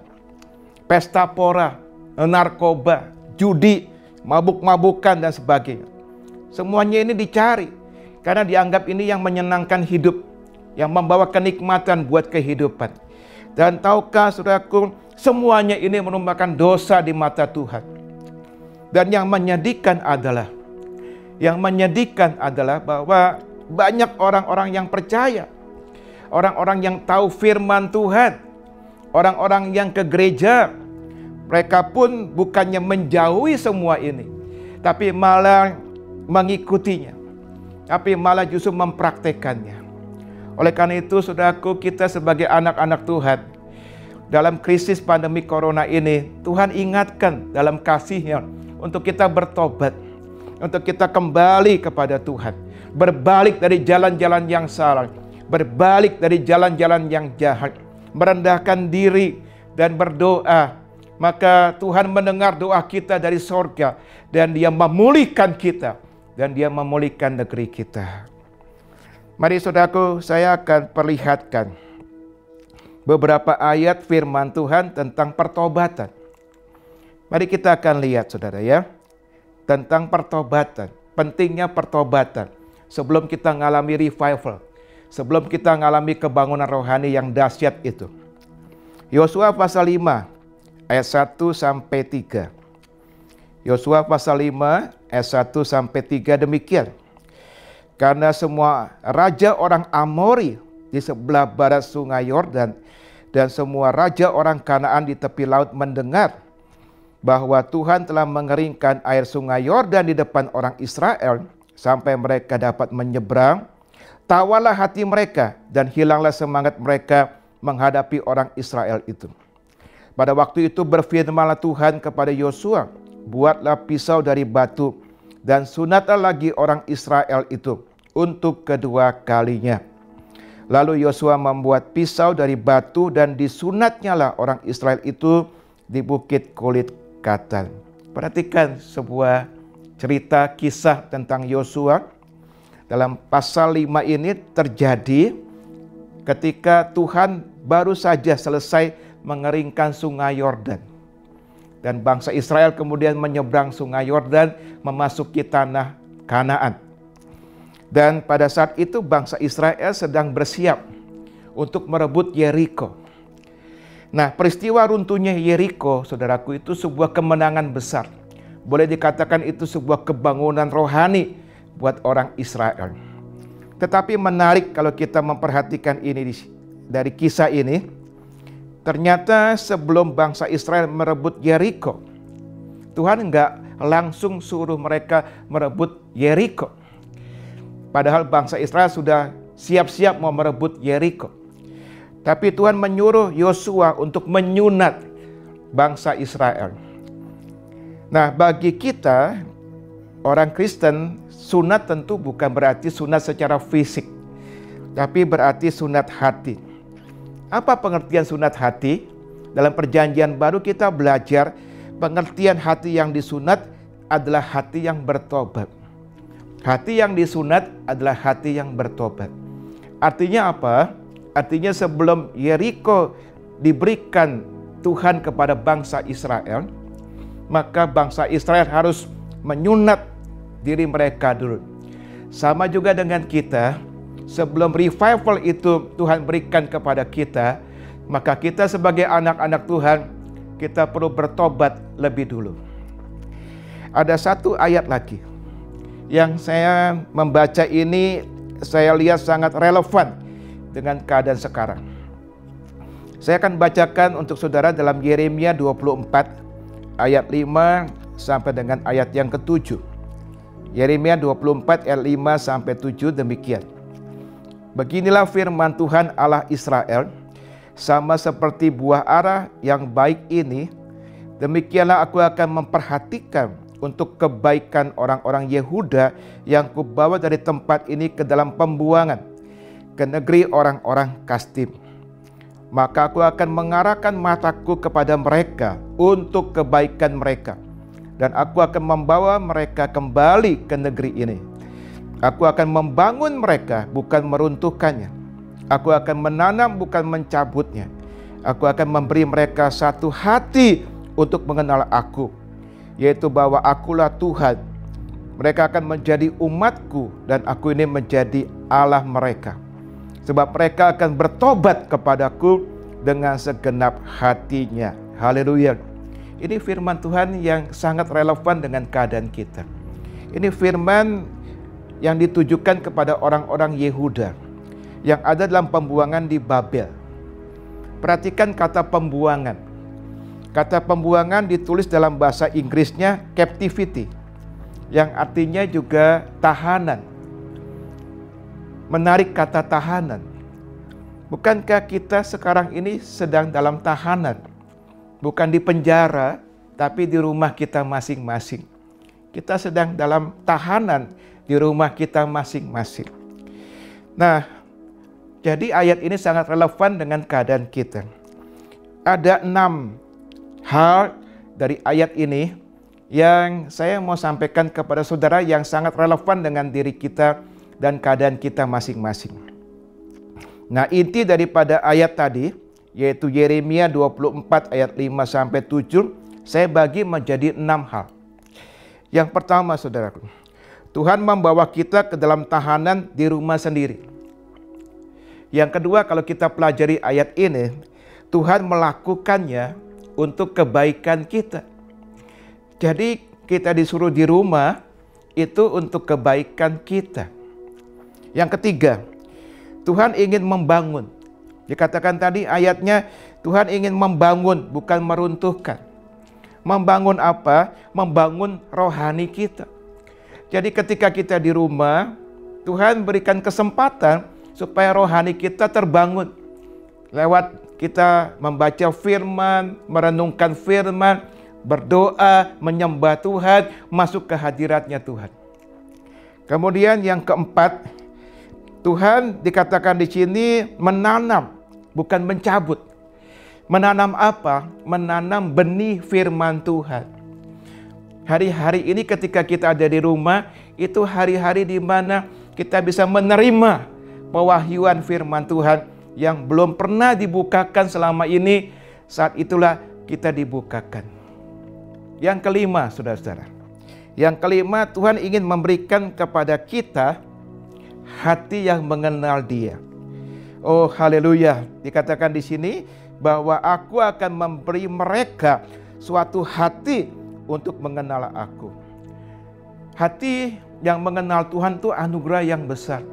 Pesta pora, narkoba, judi, mabuk-mabukan dan sebagainya. Semuanya ini dicari karena dianggap ini yang menyenangkan hidup, yang membawa kenikmatan buat kehidupan. Dan tahukah saudaraku, semuanya ini merupakan dosa di mata Tuhan. Dan yang menyedihkan adalah bahwa banyak orang-orang yang percaya, orang-orang yang tahu firman Tuhan, orang-orang yang ke gereja, mereka pun bukannya menjauhi semua ini, tapi malah mengikutinya, tapi malah justru mempraktekannya. Oleh karena itu, saudaraku, kita sebagai anak-anak Tuhan, dalam krisis pandemi corona ini, Tuhan ingatkan dalam kasih-Nya untuk kita bertobat, untuk kita kembali kepada Tuhan, berbalik dari jalan-jalan yang salah, berbalik dari jalan-jalan yang jahat, merendahkan diri dan berdoa. Maka Tuhan mendengar doa kita dari sorga, dan Dia memulihkan kita, dan Dia memulihkan negeri kita. Mari saudaraku, saya akan perlihatkan beberapa ayat firman Tuhan tentang pertobatan. Mari kita akan lihat saudara ya, tentang pertobatan, pentingnya pertobatan. Sebelum kita mengalami revival, sebelum kita mengalami kebangunan rohani yang dahsyat itu. Yosua pasal 5 ayat 1 sampai 3. Yosua pasal 5 ayat 1 sampai 3 demikian. Karena semua raja orang Amori di sebelah barat sungai Yordan dan semua raja orang Kanaan di tepi laut mendengar bahwa Tuhan telah mengeringkan air sungai Yordan di depan orang Israel sampai mereka dapat menyeberang, tawalah hati mereka dan hilanglah semangat mereka menghadapi orang Israel itu. Pada waktu itu berfirmanlah Tuhan kepada Yosua, buatlah pisau dari batu dan sunatlah lagi orang Israel itu untuk kedua kalinya. Lalu Yosua membuat pisau dari batu dan disunatnyalah orang Israel itu di bukit kulit katan. Perhatikan sebuah cerita kisah tentang Yosua. Dalam pasal 5 ini terjadi ketika Tuhan baru saja selesai mengeringkan sungai Yordan. Dan bangsa Israel kemudian menyeberang sungai Yordan memasuki tanah Kanaan. Dan pada saat itu bangsa Israel sedang bersiap untuk merebut Yeriko. Nah, peristiwa runtuhnya Yeriko, saudaraku, itu sebuah kemenangan besar. Boleh dikatakan itu sebuah kebangunan rohani buat orang Israel. Tetapi menarik kalau kita memperhatikan ini dari kisah ini, ternyata sebelum bangsa Israel merebut Yeriko, Tuhan enggak langsung suruh mereka merebut Yeriko. Padahal bangsa Israel sudah siap-siap mau merebut Yeriko. Tapi Tuhan menyuruh Yosua untuk menyunat bangsa Israel. Nah, bagi kita orang Kristen, sunat tentu bukan berarti sunat secara fisik, tapi berarti sunat hati. Apa pengertian sunat hati? Dalam Perjanjian Baru kita belajar pengertian hati yang disunat adalah hati yang bertobat. Hati yang disunat adalah hati yang bertobat. Artinya apa? Artinya sebelum Yeriko diberikan Tuhan kepada bangsa Israel, maka bangsa Israel harus menyunat diri mereka dulu. Sama juga dengan kita, sebelum revival itu Tuhan berikan kepada kita, maka kita sebagai anak-anak Tuhan, kita perlu bertobat lebih dulu. Ada satu ayat lagi yang saya membaca ini, saya lihat sangat relevan dengan keadaan sekarang. Saya akan bacakan untuk saudara dalam Yeremia 24 ayat 5 sampai dengan ayat yang ke-7. Yeremia 24 ayat 5 sampai 7 demikian. Beginilah firman Tuhan Allah Israel, sama seperti buah ara yang baik ini, demikianlah aku akan memperhatikan untuk kebaikan orang-orang Yehuda yang kubawa dari tempat ini ke dalam pembuangan, ke negeri orang-orang Kasdim. Maka aku akan mengarahkan mataku kepada mereka untuk kebaikan mereka, dan aku akan membawa mereka kembali ke negeri ini. Aku akan membangun mereka, bukan meruntuhkannya. Aku akan menanam, bukan mencabutnya. Aku akan memberi mereka satu hati untuk mengenal aku, yaitu bahwa akulah Tuhan. Mereka akan menjadi umatku, dan aku ini menjadi Allah mereka. Sebab mereka akan bertobat kepadaku dengan segenap hatinya. Haleluya. Ini firman Tuhan yang sangat relevan dengan keadaan kita. Ini firman yang ditujukan kepada orang-orang Yehuda yang ada dalam pembuangan di Babel. Perhatikan kata pembuangan. Kata pembuangan ditulis dalam bahasa Inggrisnya captivity, yang artinya juga tahanan. Menarik kata tahanan. Bukankah kita sekarang ini sedang dalam tahanan? Bukan di penjara, tapi di rumah kita masing-masing. Kita sedang dalam tahanan di rumah kita masing-masing. Nah, jadi ayat ini sangat relevan dengan keadaan kita. Ada 6 hal dari ayat ini yang saya mau sampaikan kepada saudara yang sangat relevan dengan diri kita dan keadaan kita masing-masing. Nah, inti daripada ayat tadi, yaitu Yeremia 24 ayat 5 sampai 7, saya bagi menjadi 6 hal. Yang pertama, saudaraku, Tuhan membawa kita ke dalam tahanan di rumah sendiri. Yang kedua, kalau kita pelajari ayat ini, Tuhan melakukannya untuk kebaikan kita. Jadi kita disuruh di rumah itu untuk kebaikan kita. Yang ketiga, Tuhan ingin membangun. Dikatakan tadi ayatnya, Tuhan ingin membangun, bukan meruntuhkan. Membangun apa? Membangun rohani kita. Jadi ketika kita di rumah, Tuhan berikan kesempatan supaya rohani kita terbangun. Lewat kita membaca firman, merenungkan firman, berdoa, menyembah Tuhan, masuk ke hadiratnya Tuhan. Kemudian yang keempat, Tuhan dikatakan di sini menanam, bukan mencabut. Menanam apa? Menanam benih firman Tuhan. Hari-hari ini ketika kita ada di rumah, itu hari-hari di mana kita bisa menerima pewahyuan firman Tuhan yang belum pernah dibukakan selama ini. Saat itulah kita dibukakan. Yang kelima, saudara-saudara. Yang kelima, Tuhan ingin memberikan kepada kita hati yang mengenal Dia. Oh, haleluya. Dikatakan di sini bahwa aku akan memberi mereka suatu hati untuk mengenal aku. Hati yang mengenal Tuhan itu anugerah yang besar.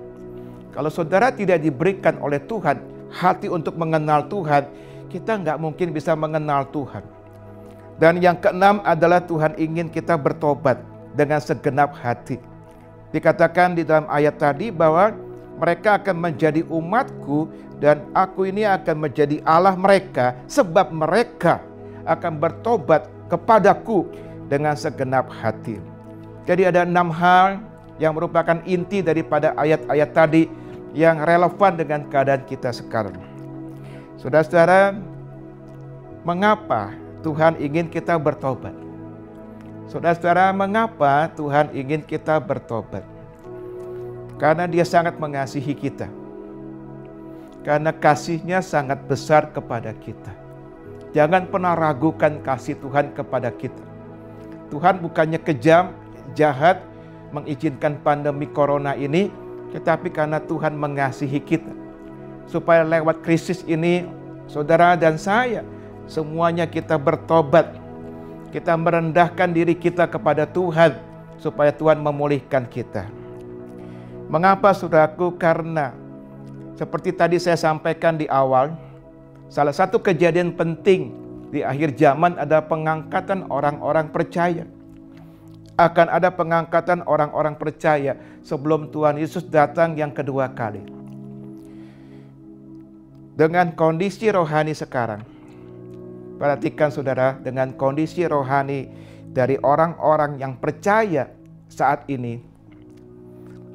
Kalau saudara tidak diberikan oleh Tuhan hati untuk mengenal Tuhan, kita nggak mungkin bisa mengenal Tuhan. Dan yang keenam adalah Tuhan ingin kita bertobat dengan segenap hati. Dikatakan di dalam ayat tadi bahwa mereka akan menjadi umatku dan aku ini akan menjadi Allah mereka, sebab mereka akan bertobat kepadaku dengan segenap hati. Jadi ada 6 hal yang merupakan inti daripada ayat-ayat tadi yang relevan dengan keadaan kita sekarang. Saudara-saudara, mengapa Tuhan ingin kita bertobat? Saudara-saudara, mengapa Tuhan ingin kita bertobat? Karena Dia sangat mengasihi kita. Karena kasih-Nya sangat besar kepada kita. Jangan pernah ragukan kasih Tuhan kepada kita. Tuhan bukannya kejam, jahat, mengizinkan pandemi corona ini, tetapi karena Tuhan mengasihi kita. Supaya lewat krisis ini, saudara dan saya, semuanya kita bertobat. Kita merendahkan diri kita kepada Tuhan, supaya Tuhan memulihkan kita. Mengapa, saudaraku? Karena seperti tadi saya sampaikan di awal, salah satu kejadian penting di akhir zaman ada pengangkatan orang-orang percaya. Akan ada pengangkatan orang-orang percaya sebelum Tuhan Yesus datang yang kedua kali. Dengan kondisi rohani sekarang, perhatikan saudara, dengan kondisi rohani dari orang-orang yang percaya saat ini,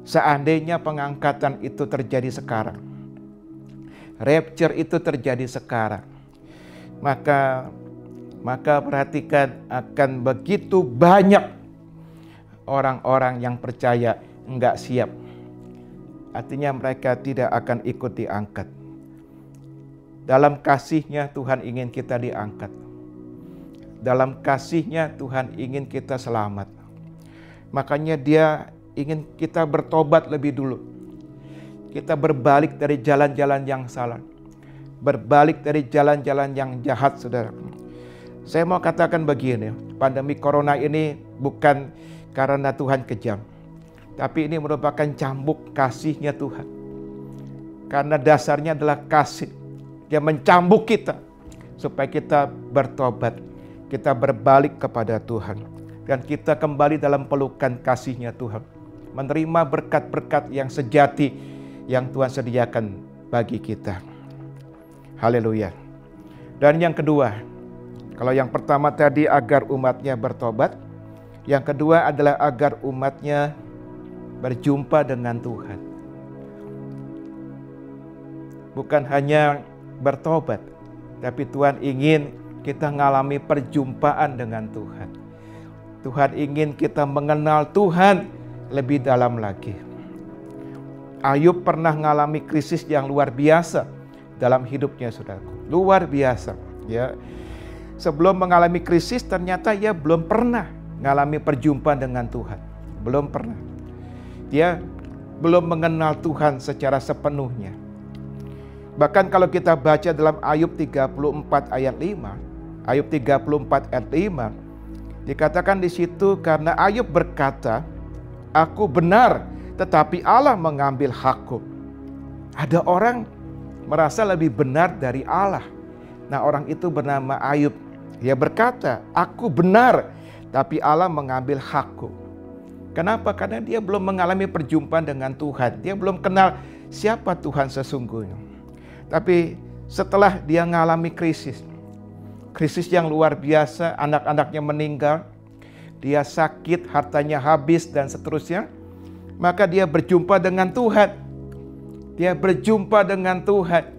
seandainya pengangkatan itu terjadi sekarang, rapture itu terjadi sekarang, maka perhatikan, akan begitu banyak orang-orang yang percaya enggak siap. Artinya mereka tidak akan ikut diangkat. Dalam kasih-Nya Tuhan ingin kita diangkat. Dalam kasih-Nya Tuhan ingin kita selamat. Makanya Dia ingin kita bertobat lebih dulu. Kita berbalik dari jalan-jalan yang salah. Berbalik dari jalan-jalan yang jahat, saudara. Saya mau katakan begini, pandemi corona ini bukan karena Tuhan kejam, tapi ini merupakan cambuk kasih-Nya Tuhan. Karena dasarnya adalah kasih. Dia mencambuk kita supaya kita bertobat, kita berbalik kepada Tuhan, dan kita kembali dalam pelukan kasih-Nya Tuhan, menerima berkat-berkat yang sejati yang Tuhan sediakan bagi kita. Haleluya. Dan yang kedua, kalau yang pertama tadi agar umat-Nya bertobat, yang kedua adalah agar umat-Nya berjumpa dengan Tuhan. Bukan hanya bertobat, tapi Tuhan ingin kita mengalami perjumpaan dengan Tuhan. Tuhan ingin kita mengenal Tuhan lebih dalam lagi. Ayub pernah mengalami krisis yang luar biasa dalam hidupnya, saudaraku. Luar biasa, ya. Sebelum mengalami krisis, ternyata ia belum pernah mengalami perjumpaan dengan Tuhan. Belum pernah. Dia belum mengenal Tuhan secara sepenuhnya. Bahkan kalau kita baca dalam Ayub 34 ayat 5, Ayub 34 ayat 5, dikatakan di situ, karena Ayub berkata, aku benar, tetapi Allah mengambil hakku. Ada orang merasa lebih benar dari Allah. Nah, orang itu bernama Ayub. Dia berkata, aku benar, tapi Allah mengambil hakku. Kenapa? Karena dia belum mengalami perjumpaan dengan Tuhan. Dia belum kenal siapa Tuhan sesungguhnya. Tapi setelah dia mengalami krisis yang luar biasa, anak-anaknya meninggal, dia sakit, hartanya habis, dan seterusnya, maka dia berjumpa dengan Tuhan. Dia berjumpa dengan Tuhan.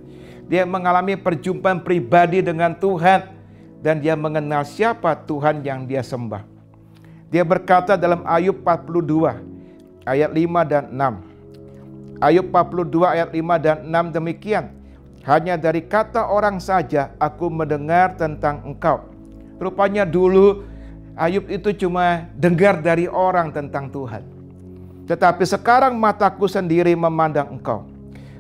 Dia mengalami perjumpaan pribadi dengan Tuhan, dan dia mengenal siapa Tuhan yang dia sembah. Dia berkata dalam Ayub 42 ayat 5 dan 6. Ayub 42 ayat 5 dan 6 demikian. Hanya dari kata orang saja aku mendengar tentang engkau. Rupanya dulu Ayub itu cuma dengar dari orang tentang Tuhan. Tetapi sekarang mataku sendiri memandang engkau.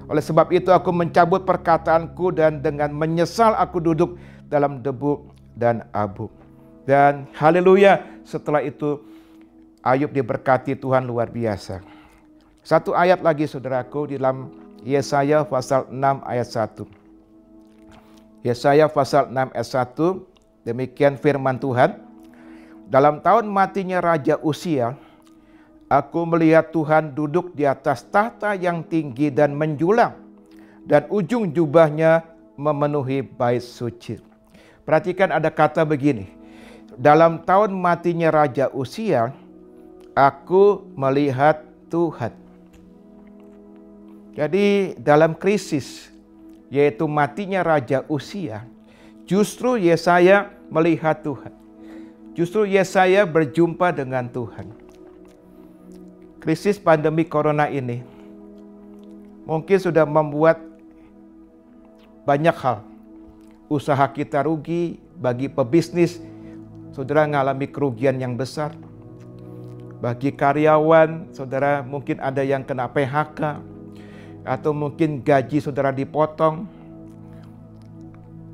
Oleh sebab itu aku mencabut perkataanku dan dengan menyesal aku duduk dalam debu dan abu. Dan haleluya, setelah itu Ayub diberkati Tuhan luar biasa. Satu ayat lagi saudaraku di dalam Yesaya pasal 6 ayat 1. Yesaya pasal 6 ayat 1, demikian firman Tuhan. Dalam tahun matinya Raja Uzia, aku melihat Tuhan duduk di atas tahta yang tinggi dan menjulang, dan ujung jubahnya memenuhi bait suci. Perhatikan ada kata begini, dalam tahun matinya Raja Uzia, aku melihat Tuhan. Jadi dalam krisis, yaitu matinya Raja Uzia, justru Yesaya melihat Tuhan. Justru Yesaya berjumpa dengan Tuhan. Krisis pandemi corona ini mungkin sudah membuat banyak hal. Usaha kita rugi, bagi pebisnis, saudara mengalami kerugian yang besar. Bagi karyawan, saudara mungkin ada yang kena PHK, atau mungkin gaji saudara dipotong,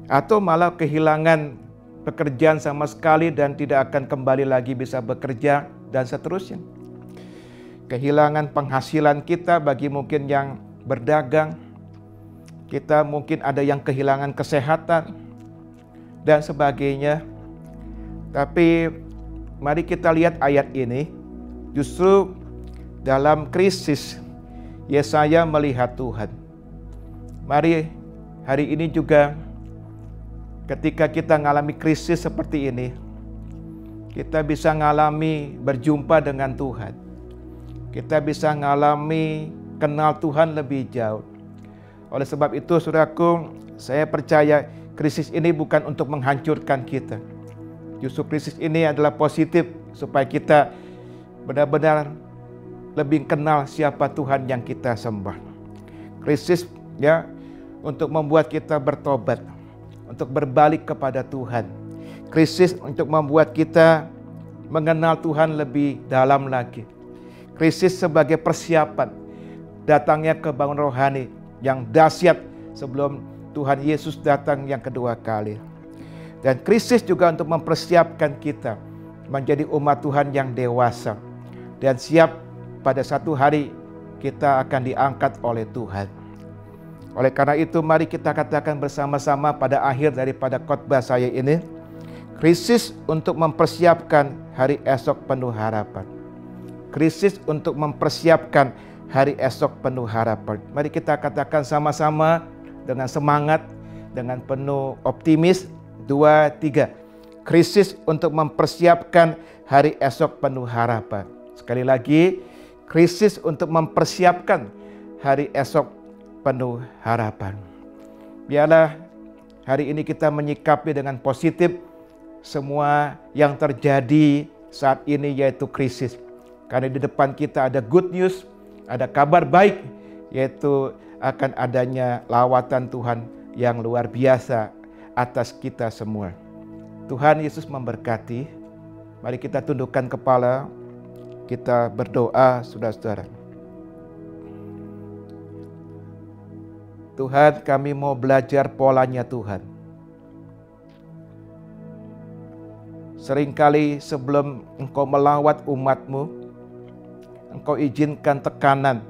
atau malah kehilangan pekerjaan sama sekali dan tidak akan kembali lagi bisa bekerja, dan seterusnya. Kehilangan penghasilan kita bagi mungkin yang berdagang, kita mungkin ada yang kehilangan kesehatan, dan sebagainya. Tapi mari kita lihat ayat ini, justru dalam krisis Yesaya melihat Tuhan. Mari hari ini juga ketika kita mengalami krisis seperti ini, kita bisa mengalami berjumpa dengan Tuhan. Kita bisa mengalami kenal Tuhan lebih jauh. Oleh sebab itu, saudaraku, saya percaya krisis ini bukan untuk menghancurkan kita. Justru krisis ini adalah positif supaya kita benar-benar lebih kenal siapa Tuhan yang kita sembah. Krisis ya untuk membuat kita bertobat, untuk berbalik kepada Tuhan. Krisis untuk membuat kita mengenal Tuhan lebih dalam lagi. Krisis sebagai persiapan datangnya kebangunan rohani yang dahsyat sebelum Tuhan Yesus datang yang kedua kali. Dan krisis juga untuk mempersiapkan kita menjadi umat Tuhan yang dewasa dan siap pada satu hari kita akan diangkat oleh Tuhan. Oleh karena itu mari kita katakan bersama-sama pada akhir daripada khotbah saya ini, krisis untuk mempersiapkan hari esok penuh harapan. Krisis untuk mempersiapkan hari esok penuh harapan. Mari kita katakan sama-sama dengan semangat, dengan penuh optimis. 2, 3. Krisis untuk mempersiapkan hari esok penuh harapan. Sekali lagi, krisis untuk mempersiapkan hari esok penuh harapan. Biarlah hari ini kita menyikapi dengan positif semua yang terjadi saat ini, yaitu krisis. Karena di depan kita ada good news, ada kabar baik, yaitu akan adanya lawatan Tuhan yang luar biasa atas kita semua. Tuhan Yesus memberkati. Mari kita tundukkan kepala, kita berdoa, saudara-saudara. Tuhan, kami mau belajar polanya Tuhan. Seringkali sebelum Engkau melawat umat-Mu, Engkau izinkan tekanan,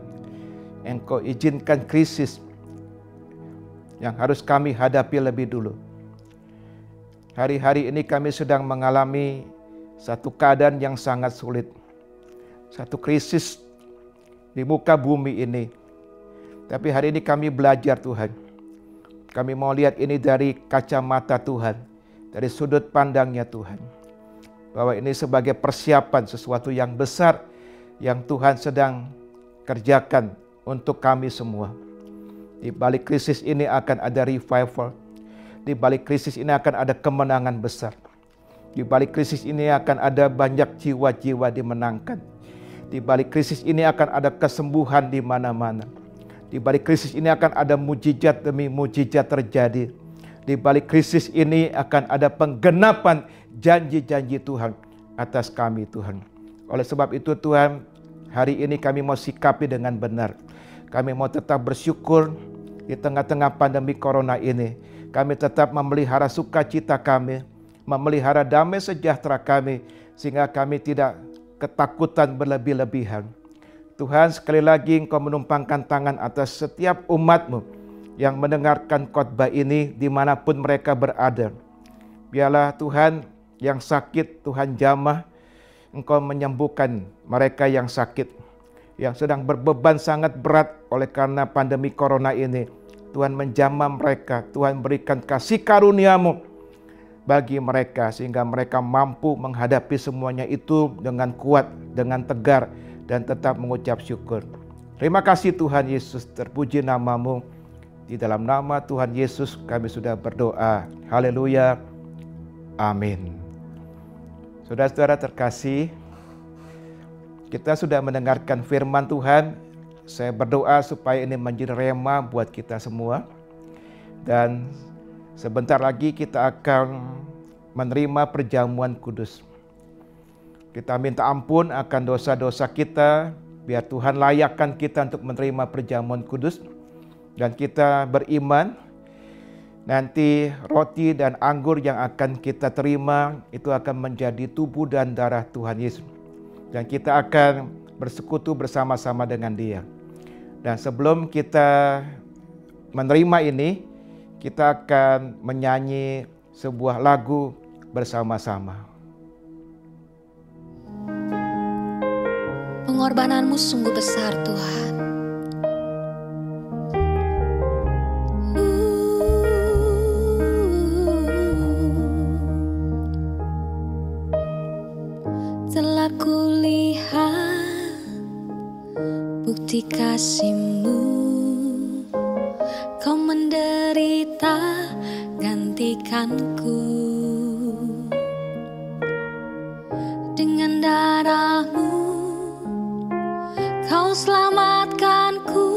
Engkau izinkan krisis yang harus kami hadapi lebih dulu. Hari-hari ini kami sedang mengalami satu keadaan yang sangat sulit. Satu krisis di muka bumi ini. Tapi hari ini kami belajar Tuhan. Kami mau lihat ini dari kacamata Tuhan. Dari sudut pandangnya Tuhan. Bahwa ini sebagai persiapan sesuatu yang besar yang Tuhan sedang kerjakan untuk kami semua. Di balik krisis ini akan ada revival. Di balik krisis ini akan ada kemenangan besar. Di balik krisis ini akan ada banyak jiwa-jiwa dimenangkan. Di balik krisis ini akan ada kesembuhan di mana-mana. Di balik krisis ini akan ada mujizat demi mujizat terjadi. Di balik krisis ini akan ada penggenapan janji-janji Tuhan atas kami Tuhan. Oleh sebab itu Tuhan, hari ini kami mau sikapi dengan benar. Kami mau tetap bersyukur di tengah-tengah pandemi corona ini. Kami tetap memelihara sukacita kami, memelihara damai sejahtera kami, sehingga kami tidak ketakutan berlebih-lebihan. Tuhan, sekali lagi Engkau menumpangkan tangan atas setiap umat-Mu yang mendengarkan khotbah ini dimanapun mereka berada. Biarlah Tuhan yang sakit, Tuhan jamah, Engkau menyembuhkan mereka yang sakit, yang sedang berbeban sangat berat oleh karena pandemi corona ini. Tuhan menjamah mereka, Tuhan berikan kasih karunia-Mu bagi mereka, sehingga mereka mampu menghadapi semuanya itu dengan kuat, dengan tegar, dan tetap mengucap syukur. Terima kasih Tuhan Yesus, terpuji nama-Mu. Di dalam nama Tuhan Yesus kami sudah berdoa. Haleluya. Amin. Saudara-saudara terkasih, kita sudah mendengarkan firman Tuhan. Saya berdoa supaya ini menjadi rema buat kita semua. Dan sebentar lagi kita akan menerima perjamuan kudus. Kita minta ampun akan dosa-dosa kita, biar Tuhan layakkan kita untuk menerima perjamuan kudus. Dan kita beriman, nanti roti dan anggur yang akan kita terima itu akan menjadi tubuh dan darah Tuhan Yesus. Dan kita akan bersekutu bersama-sama dengan Dia. Dan sebelum kita menerima ini, kita akan menyanyi sebuah lagu bersama-sama.
Pengorbananmu sungguh besar Tuhan. Telah kulihat bukti kasih-Mu, Kau menderita gantikanku. Dengan darah-Mu Kau selamatkanku,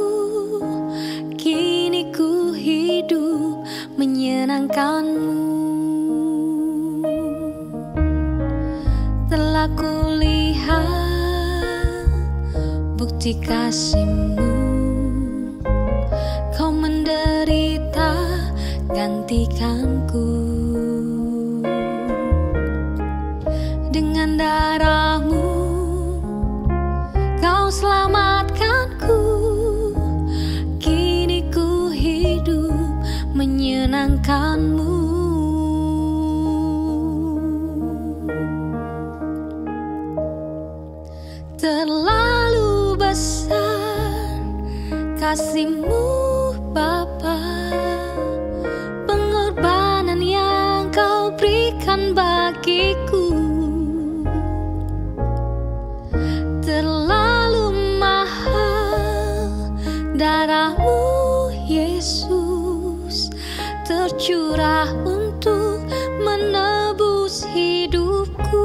kini ku hidup menyenangkan-Mu. Telah kulihat bukti kasih-Mu, Kau menderita gantikanku. Dengan darah-Mu Kau selamatkanku, kini ku hidup menyenangkan-Mu. Terlalu besar kasih-Mu Bapa, pengorbanan yang Kau berikan bagiku. Terlalu mahal darah-Mu Yesus, tercurah untuk menebus hidupku.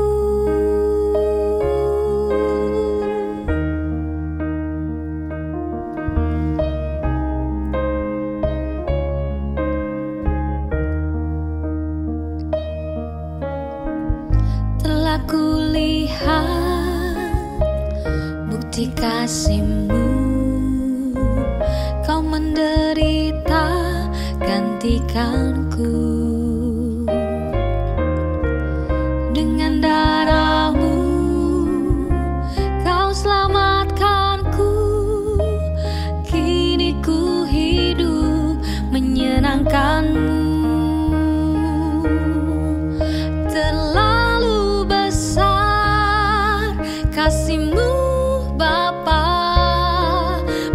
Telah kulihat bukti kasih-Mu, Kau menderita gantikanku. Dengan darah-Mu Kau selamatkanku, kini ku hidup menyenangkan-Mu. Terlalu besar kasih-Mu Bapa,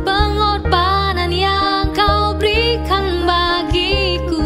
pengorbanan yang Kau berikan bagiku.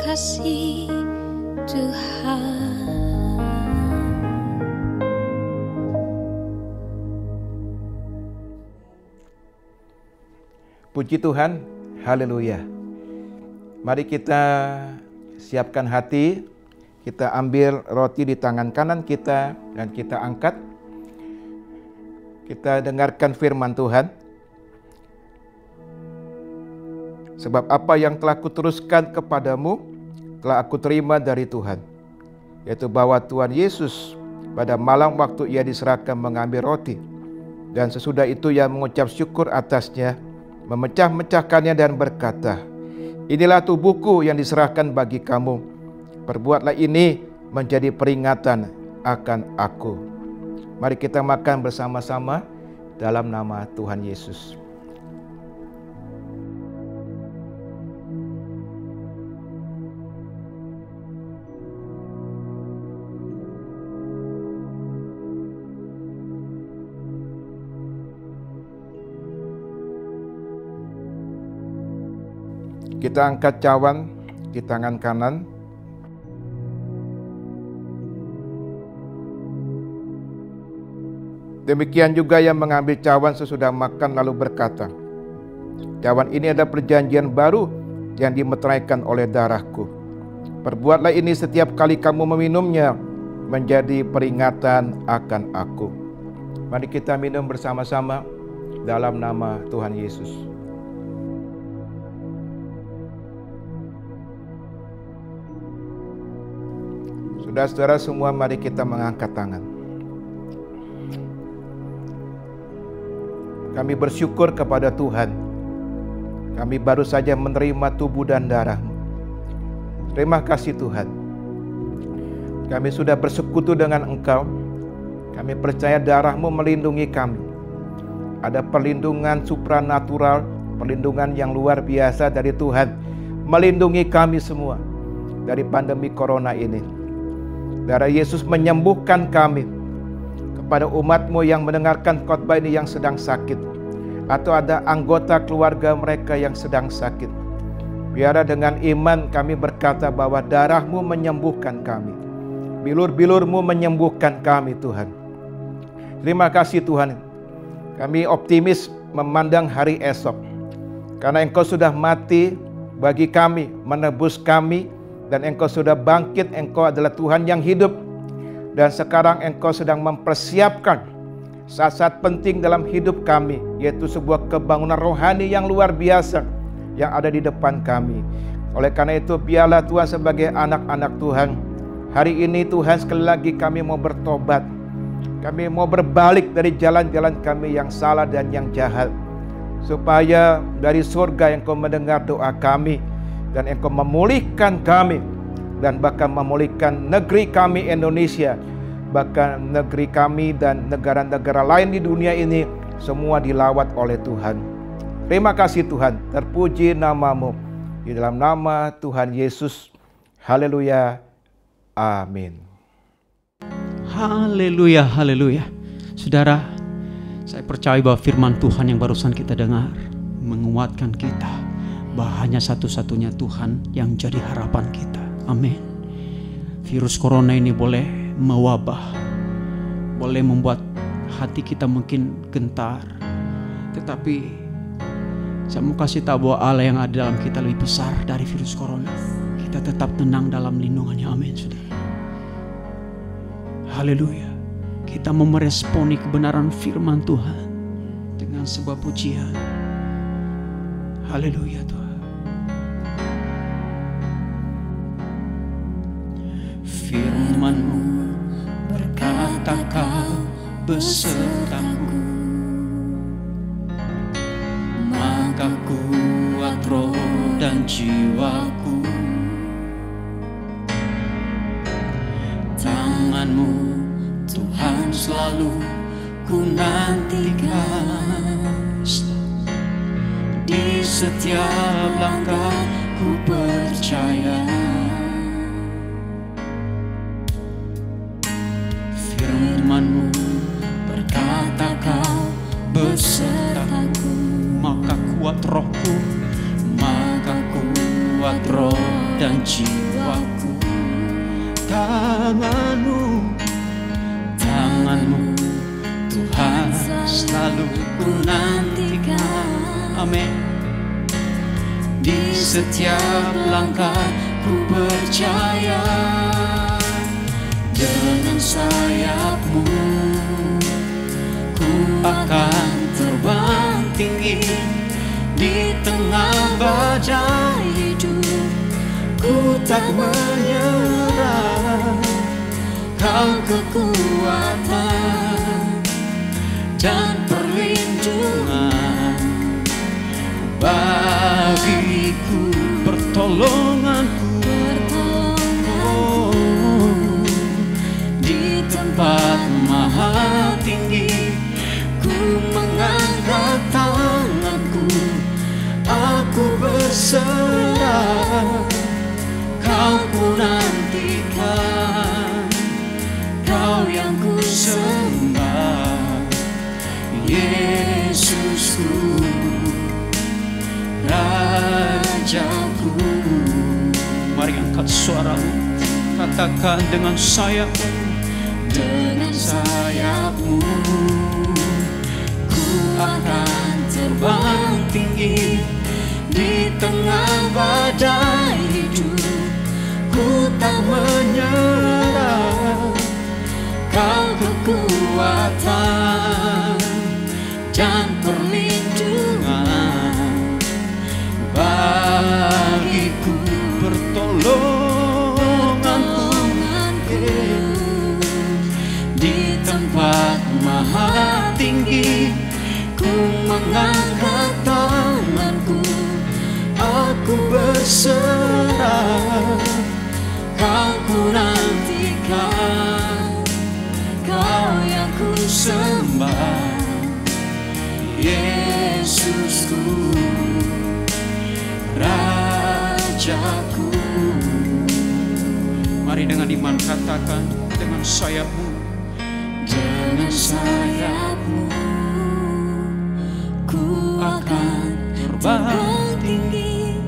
kasih Tuhan.
Puji Tuhan, haleluya. Mari kita siapkan hati, kita ambil roti di tangan kanan kita dan kita angkat. Kita dengarkan firman Tuhan. Sebab apa yang telah kuteruskan kepadamu, telah aku terima dari Tuhan, yaitu bahwa Tuhan Yesus pada malam waktu ia diserahkan mengambil roti, dan sesudah itu ia mengucap syukur atasnya, memecah-mecahkannya dan berkata, inilah tubuhku yang diserahkan bagi kamu. Perbuatlah ini menjadi peringatan akan aku. Mari kita makan bersama-sama dalam nama Tuhan Yesus. Kita angkat cawan di tangan kanan. Demikian juga yang mengambil cawan sesudah makan lalu berkata, cawan ini adalah perjanjian baru yang dimeteraikan oleh darahku. Perbuatlah ini setiap kali kamu meminumnya menjadi peringatan akan aku. Mari kita minum bersama-sama dalam nama Tuhan Yesus. Saudara-saudara semua, mari kita mengangkat tangan. Kami bersyukur kepada Tuhan. Kami baru saja menerima tubuh dan darah-Mu. Terima kasih Tuhan. Kami sudah bersekutu dengan Engkau. Kami percaya darah-Mu melindungi kami. Ada perlindungan supranatural, perlindungan yang luar biasa dari Tuhan, melindungi kami semua dari pandemi corona ini. Darah Yesus menyembuhkan kami. Kepada umat-Mu yang mendengarkan khotbah ini yang sedang sakit, atau ada anggota keluarga mereka yang sedang sakit, biarlah dengan iman kami berkata bahwa darah-Mu menyembuhkan kami. Bilur-bilur-Mu menyembuhkan kami Tuhan. Terima kasih Tuhan. Kami optimis memandang hari esok, karena Engkau sudah mati bagi kami, menebus kami, dan Engkau sudah bangkit. Engkau adalah Tuhan yang hidup. Dan sekarang Engkau sedang mempersiapkan saat-saat penting dalam hidup kami, yaitu sebuah kebangunan rohani yang luar biasa yang ada di depan kami. Oleh karena itu, biarlah Tuhan sebagai anak-anak Tuhan, hari ini Tuhan sekali lagi kami mau bertobat. Kami mau berbalik dari jalan-jalan kami yang salah dan yang jahat, supaya dari surga Engkau mendengar doa kami, dan Engkau memulihkan kami, dan bahkan memulihkan negeri kami Indonesia, bahkan negeri kami dan negara-negara lain di dunia ini, semua dilawat oleh Tuhan. Terima kasih Tuhan, terpuji nama-Mu, di dalam nama Tuhan Yesus. Haleluya, amin.
Haleluya, haleluya. Saudara, saya percaya bahwa firman Tuhan yang barusan kita dengar menguatkan kita bahwa hanya satu-satunya Tuhan yang jadi harapan kita. Amin. Virus corona ini boleh mewabah, boleh membuat hati kita mungkin gentar, tetapi saya mau kasih tahu bahwa Allah yang ada dalam kita lebih besar dari virus corona. Kita tetap tenang dalam lindungannya. Amin, saudara. Haleluya. Kita mau meresponi kebenaran firman Tuhan dengan sebuah pujian. Haleluya Tuhan. Firman-Mu berkata Kau besertaku, maka kuat roh dan jiwaku. Tangan-Mu Tuhan selalu ku nantikan, di setiap langkah ku percaya. Firman-Mu berkata Kau besertaku, maka kuat rohku, maka kuat roh
dan jiwaku. Tangan-Mu Tuhan selalu ku nantikan. Amin. Di setiap langkah ku percaya, dengan sayap-Mu ku akan terbang tinggi. Di tengah badai hidup ku tak menyerah. Kau kekuatan dan perlindungan bagiku, pertolonganku. Oh, di tempat maha tinggi ku mengangkat tanganku, aku berserah. Kau ku nantikan, Kau yang ku sembah, Yesusku, Rajaku. Mari angkat suaramu, katakan dengan sayap-Mu, dengan sayap-Mu ku akan terbang tinggi. Di tengah badai hidup ku tak menyerah. Kau kekuatan dan perlindungan bagiku, pertolonganku. Di tempat maha tinggi ku mengangkat tanganku, aku berserah. Kau ku nantikan, Kau yang ku sembah, Yesusku, Rajaku. Mari dengan iman katakan, dengan sayap-Mu, dengan sayap-Mu ku akan terbang tinggi.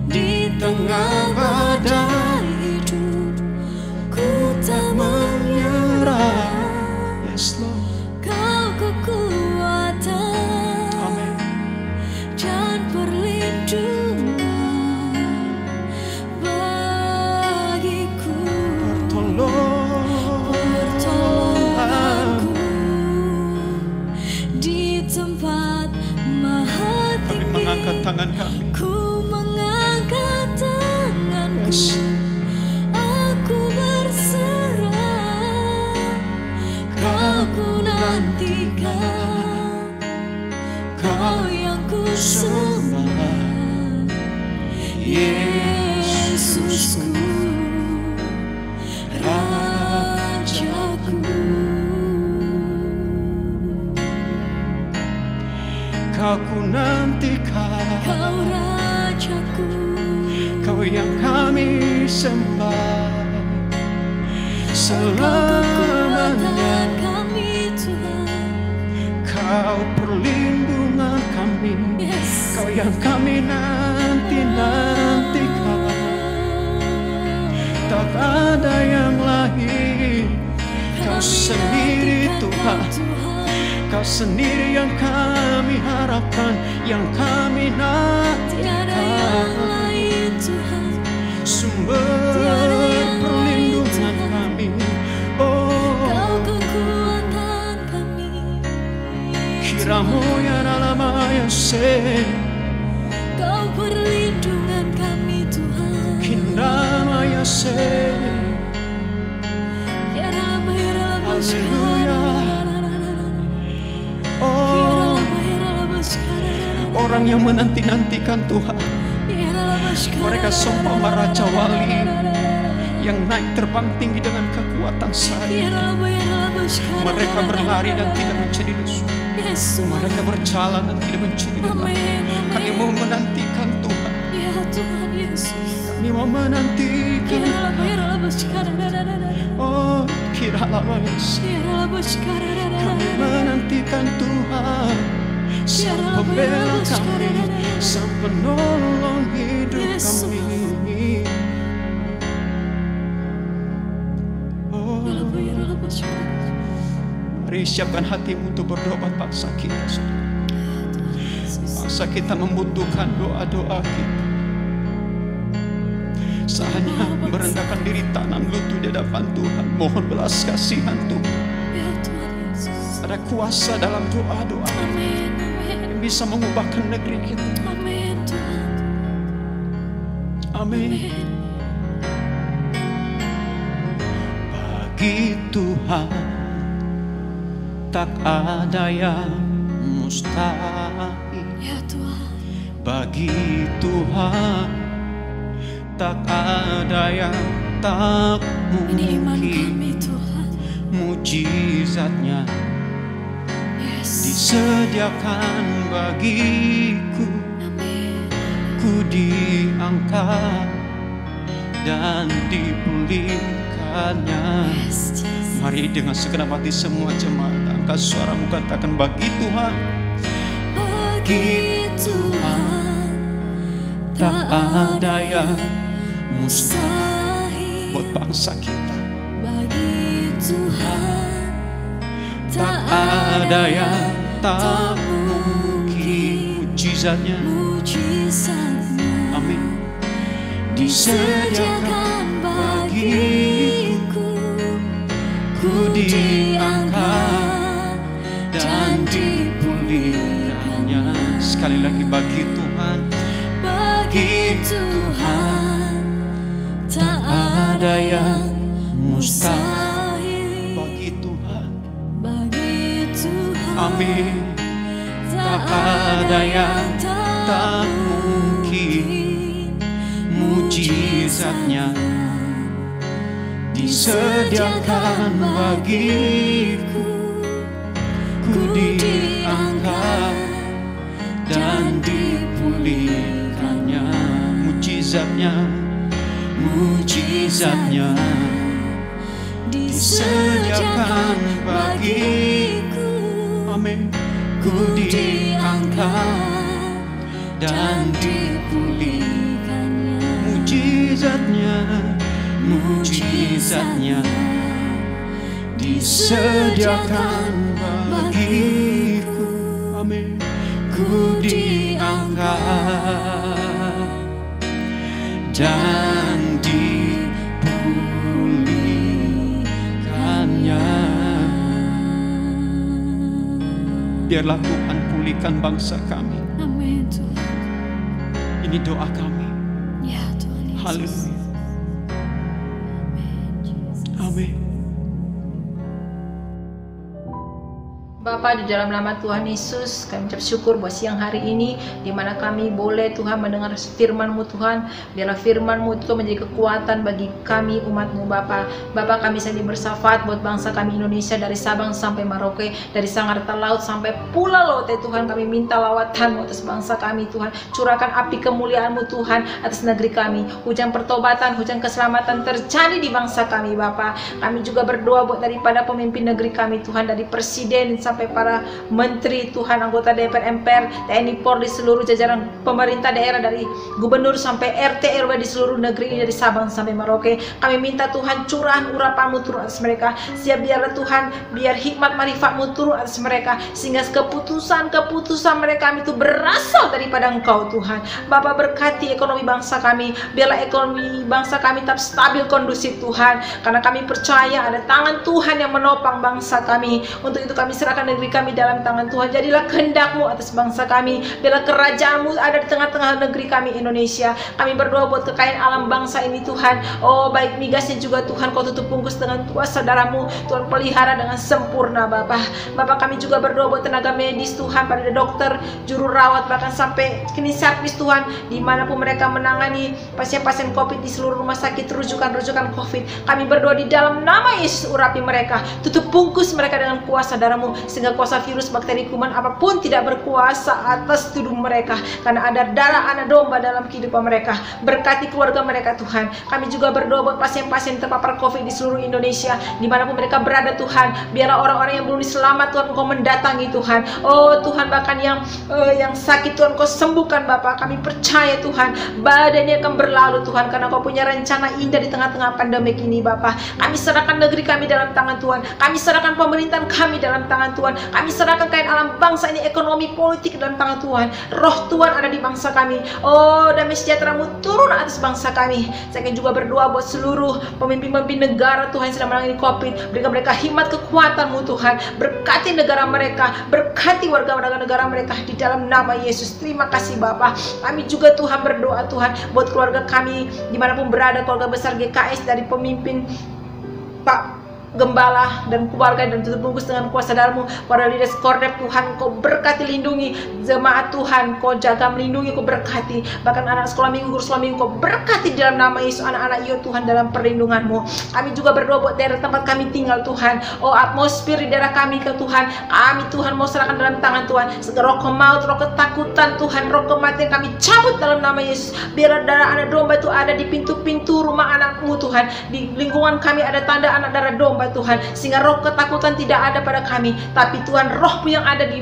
Di tengah badai hidup ku tak menyerah. Yes, Lord.
Kau kekuatan,
Amen.
dan perlindungan bagiku, pertolonganku. Di tempat maha
Kami
tinggi
mengangkat tangan kami.
ku mengangkat tanganku,
Yes.
aku berserah. Kau ku nantikan, Kau yang ku sembah, Yesusku, Rajaku.
Kau ku nantikan,
Kau Rajaku,
Kau yang kami sembah selamanya.
kekuatan kami Tuhan.
Kau perlindungan kami,
Yes.
Kau yang kami nantikan. Tak ada yang lain, Kau sendiri Tuhan. Kau sendiri yang kami harapkan, yang kami
Tiada yang
nantikan.
lain Tuhan,
Sumber
Tiada yang
perlindungan
lain,
kami.
Kau
Oh,
kekuatan kami.
kiramo ya nalamaya se,
Kau perlindungan kami Tuhan.
kinamaya se. Haleluya. Oh, orang yang menanti-nantikan Tuhan, mereka seumpama Raja Wali yang naik terbang tinggi dengan kekuatan saya. Mereka berlari dan tidak menjadi lesu. Mereka berjalan dan tidak menjadi lelah. Kami mau menantikan Tuhan.
Ya Tuhan Yesus.
Kami mau menantikan. Oh, kiralah Yesus. Kami menantikan Tuhan, Sang Pembela kami, Sang Penolong hidup kami. Mari siapkan hatimu untuk berdoa buat bangsa kita, saudara. Bangsa kita membutuhkan doa-doa kita. Hanya merendahkan diri, tanam lutut di hadapan Tuhan, mohon belas kasihan Tuhan.
Ya Tuhan Yesus.
Ada kuasa dalam doa-doa
Amin, amin,
yang bisa mengubahkan negeri kita.
amin Tuhan.
Amin. Bagi Tuhan tak ada yang mustahil.
Ya Tuhan.
Bagi Tuhan tak ada yang tak
Ini iman
mungkin.
kami Tuhan.
Mujizatnya
Yes.
disediakan bagiku.
Amin.
Ku diangkat dan dipulihkannya.
Yes, Jesus.
Mari dengan segenap hati semua jemaat angkat suaramu, katakan bagi Tuhan
Bagi Tuhan
tak ada yang
mustahil.
buat bangsa kita.
Bagi Tuhan
Tak ada yang tak mungkin. Mujizatnya,
mujizatnya
amin,
disediakan bagiku. Ku diangkat
dan dipulihkannya. Sekali lagi bagi Tuhan
bagi Tuhan tak ada yang mustahil.
bagi Tuhan,
Bagi Tuhan
amin, tak ada yang tak mungkin. Mujizatnya disediakan bagiku. Ku diangkat dan dipulihkannya. Mujizatnya disediakan bagiku. Amin. Ku diangkat dan dipulihkannya. Mujizatnya disediakan bagiku. Amin. Ku diangkat dan dipulihkannya. Biarlah Tuhan pulihkan bangsa kami.
Amin Tuhan.
Ini doa kami.
Ya Tuhan Yesus.
Haleluya. Amin.
Bapa, di dalam nama Tuhan Yesus, kami ucap syukur buat siang hari ini, di mana kami boleh Tuhan mendengar firman-Mu Tuhan. Biarlah firman-Mu itu menjadi kekuatan bagi kami umat-Mu Bapa. Bapa, kami saja bersyafaat buat bangsa kami Indonesia, dari Sabang sampai Merauke, dari Sangatta Laut sampai Pulau Lote Tuhan. Kami minta lawatan-Mu atas bangsa kami Tuhan. Curahkan api kemuliaan-Mu Tuhan atas negeri kami. Hujan pertobatan, hujan keselamatan terjadi di bangsa kami Bapa. Kami juga berdoa buat daripada pemimpin negeri kami Tuhan, dari presiden sampai para menteri Tuhan, anggota DPR, MPR, TNI, Polri, seluruh jajaran pemerintah daerah, dari gubernur sampai RT RW di seluruh negeri ini, dari Sabang sampai Merauke. Kami minta Tuhan curahan urapan-Mu turun atas mereka. Biarlah Tuhan, biar hikmat marifat-Mu turun atas mereka, sehingga keputusan mereka itu berasal daripada Engkau Tuhan. Bapa, berkati ekonomi bangsa kami. Biarlah ekonomi bangsa kami tetap stabil, kondusif Tuhan, karena kami percaya ada tangan Tuhan yang menopang bangsa kami. Untuk itu kami serahkan negeri kami dalam tangan Tuhan. Jadilah kehendak-Mu atas bangsa kami. Biarlah kerajaan-Mu ada di tengah-tengah negeri kami Indonesia. Kami berdoa buat kekayaan alam bangsa ini Tuhan. Oh, baik migasnya juga Tuhan, Kau tutup bungkus dengan kuasa darah-Mu. Tuhan pelihara dengan sempurna Bapa. Bapa, kami juga berdoa buat tenaga medis Tuhan, pada dokter, juru rawat, bahkan sampai klinis servis Tuhan, dimanapun mereka menangani pasien-pasien COVID di seluruh rumah sakit, rujukan-rujukan COVID. Kami berdoa di dalam nama Yesus, urapi mereka, tutup bungkus mereka dengan kuasa darah-Mu, sehingga kuasa virus, bakteri, kuman apapun tidak berkuasa atas tubuh mereka, karena ada darah anak domba dalam kehidupan mereka. Berkati keluarga mereka Tuhan. Kami juga berdoa buat pasien-pasien terpapar COVID di seluruh Indonesia, dimanapun mereka berada Tuhan. Biarlah orang-orang yang belum diselamat Tuhan Engkau mendatangi Tuhan. Oh Tuhan, bahkan yang sakit Tuhan Engkau sembuhkan Bapa. Kami percaya Tuhan, badannya akan berlalu Tuhan, karena Kau punya rencana indah di tengah-tengah pandemik ini Bapa. Kami serahkan negeri kami dalam tangan Tuhan. Kami serahkan pemerintahan kami dalam tangan Tuhan. Kami serahkan kain alam bangsa ini, ekonomi, politik dalam tangan Tuhan. Roh Tuhan ada di bangsa kami. Oh, damai sejahtera-Mu turun atas bangsa kami. Saya akan juga berdoa buat seluruh pemimpin-pemimpin negara Tuhan yang sedang menangani COVID. Berikan mereka hikmat kekuatan-Mu Tuhan. Berkati negara mereka, berkati warga negara mereka di dalam nama Yesus. Terima kasih Bapa. Kami juga Tuhan berdoa Tuhan buat keluarga kami dimanapun berada, keluarga besar GKS, dari pemimpin Pak Gembala dan keluarga, dan tutup bungkus dengan kuasa darah-Mu. Para leaders Kordep Tuhan, Kau berkati, lindungi jemaat Tuhan, Kau jaga, melindungi, Kau berkati. Bahkan anak sekolah minggu, guru sekolah minggu, Kau berkati di dalam nama Yesus. Anak-anak Iyo Tuhan dalam perlindungan-Mu. Kami juga berdoa buat daerah tempat kami tinggal Tuhan. Oh, atmosfer di daerah kami ke Tuhan, kami Tuhan mau serahkan dalam tangan Tuhan. Segala roh kemaut, roh ketakutan Tuhan, roh kematian kami cabut dalam nama Yesus. Biar darah anak domba itu ada di pintu-pintu rumah anak-Mu Tuhan. Di lingkungan kami ada tanda anak darah domba Tuhan, sehingga roh ketakutan tidak ada pada kami, tapi Tuhan roh-Mu yang ada di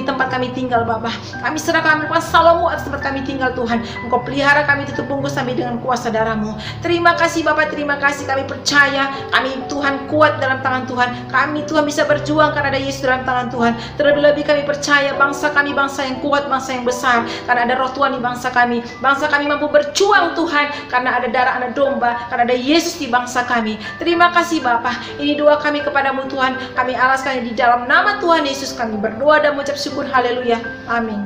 tempat kami tinggal Bapa. Kami serahkan kuasa Salomo atas tempat kami tinggal Tuhan. Engkau pelihara kami, tutup bungkus kami dengan kuasa darah-Mu. Terima kasih Bapa, terima kasih. Kami percaya kami Tuhan kuat dalam tangan Tuhan. Kami Tuhan bisa berjuang karena ada Yesus dalam tangan Tuhan. Terlebih-lebih kami percaya bangsa kami bangsa yang kuat, bangsa yang besar, karena ada roh Tuhan di bangsa kami. Bangsa kami mampu berjuang Tuhan, karena ada darah anak domba, karena ada Yesus di bangsa kami. Terima kasih Bapa. Ini doa kami kepadamu Tuhan. Kami alaskan di dalam nama Tuhan Yesus. Kami berdoa dan mengucap syukur. Haleluya. Amin.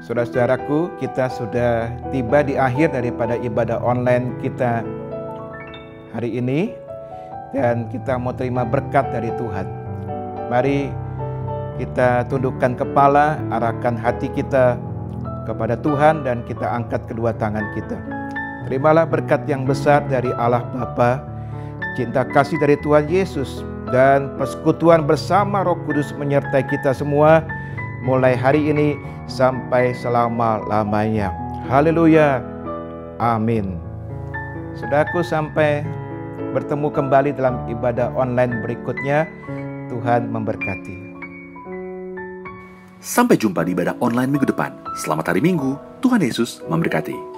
Saudara-saudaraku, kita sudah tiba di akhir daripada ibadah online kita hari ini, dan kita mau terima berkat dari Tuhan. Mari kita tundukkan kepala, arahkan hati kita kepada Tuhan, dan kita angkat kedua tangan kita. Terimalah berkat yang besar dari Allah Bapa, cinta kasih dari Tuhan Yesus, dan persekutuan bersama Roh Kudus menyertai kita semua mulai hari ini sampai selama-lamanya. Haleluya. Amin. Saudaraku, sampai bertemu kembali dalam ibadah online berikutnya. Tuhan memberkati.
Sampai jumpa di ibadah online minggu depan. Selamat hari Minggu. Tuhan Yesus memberkati.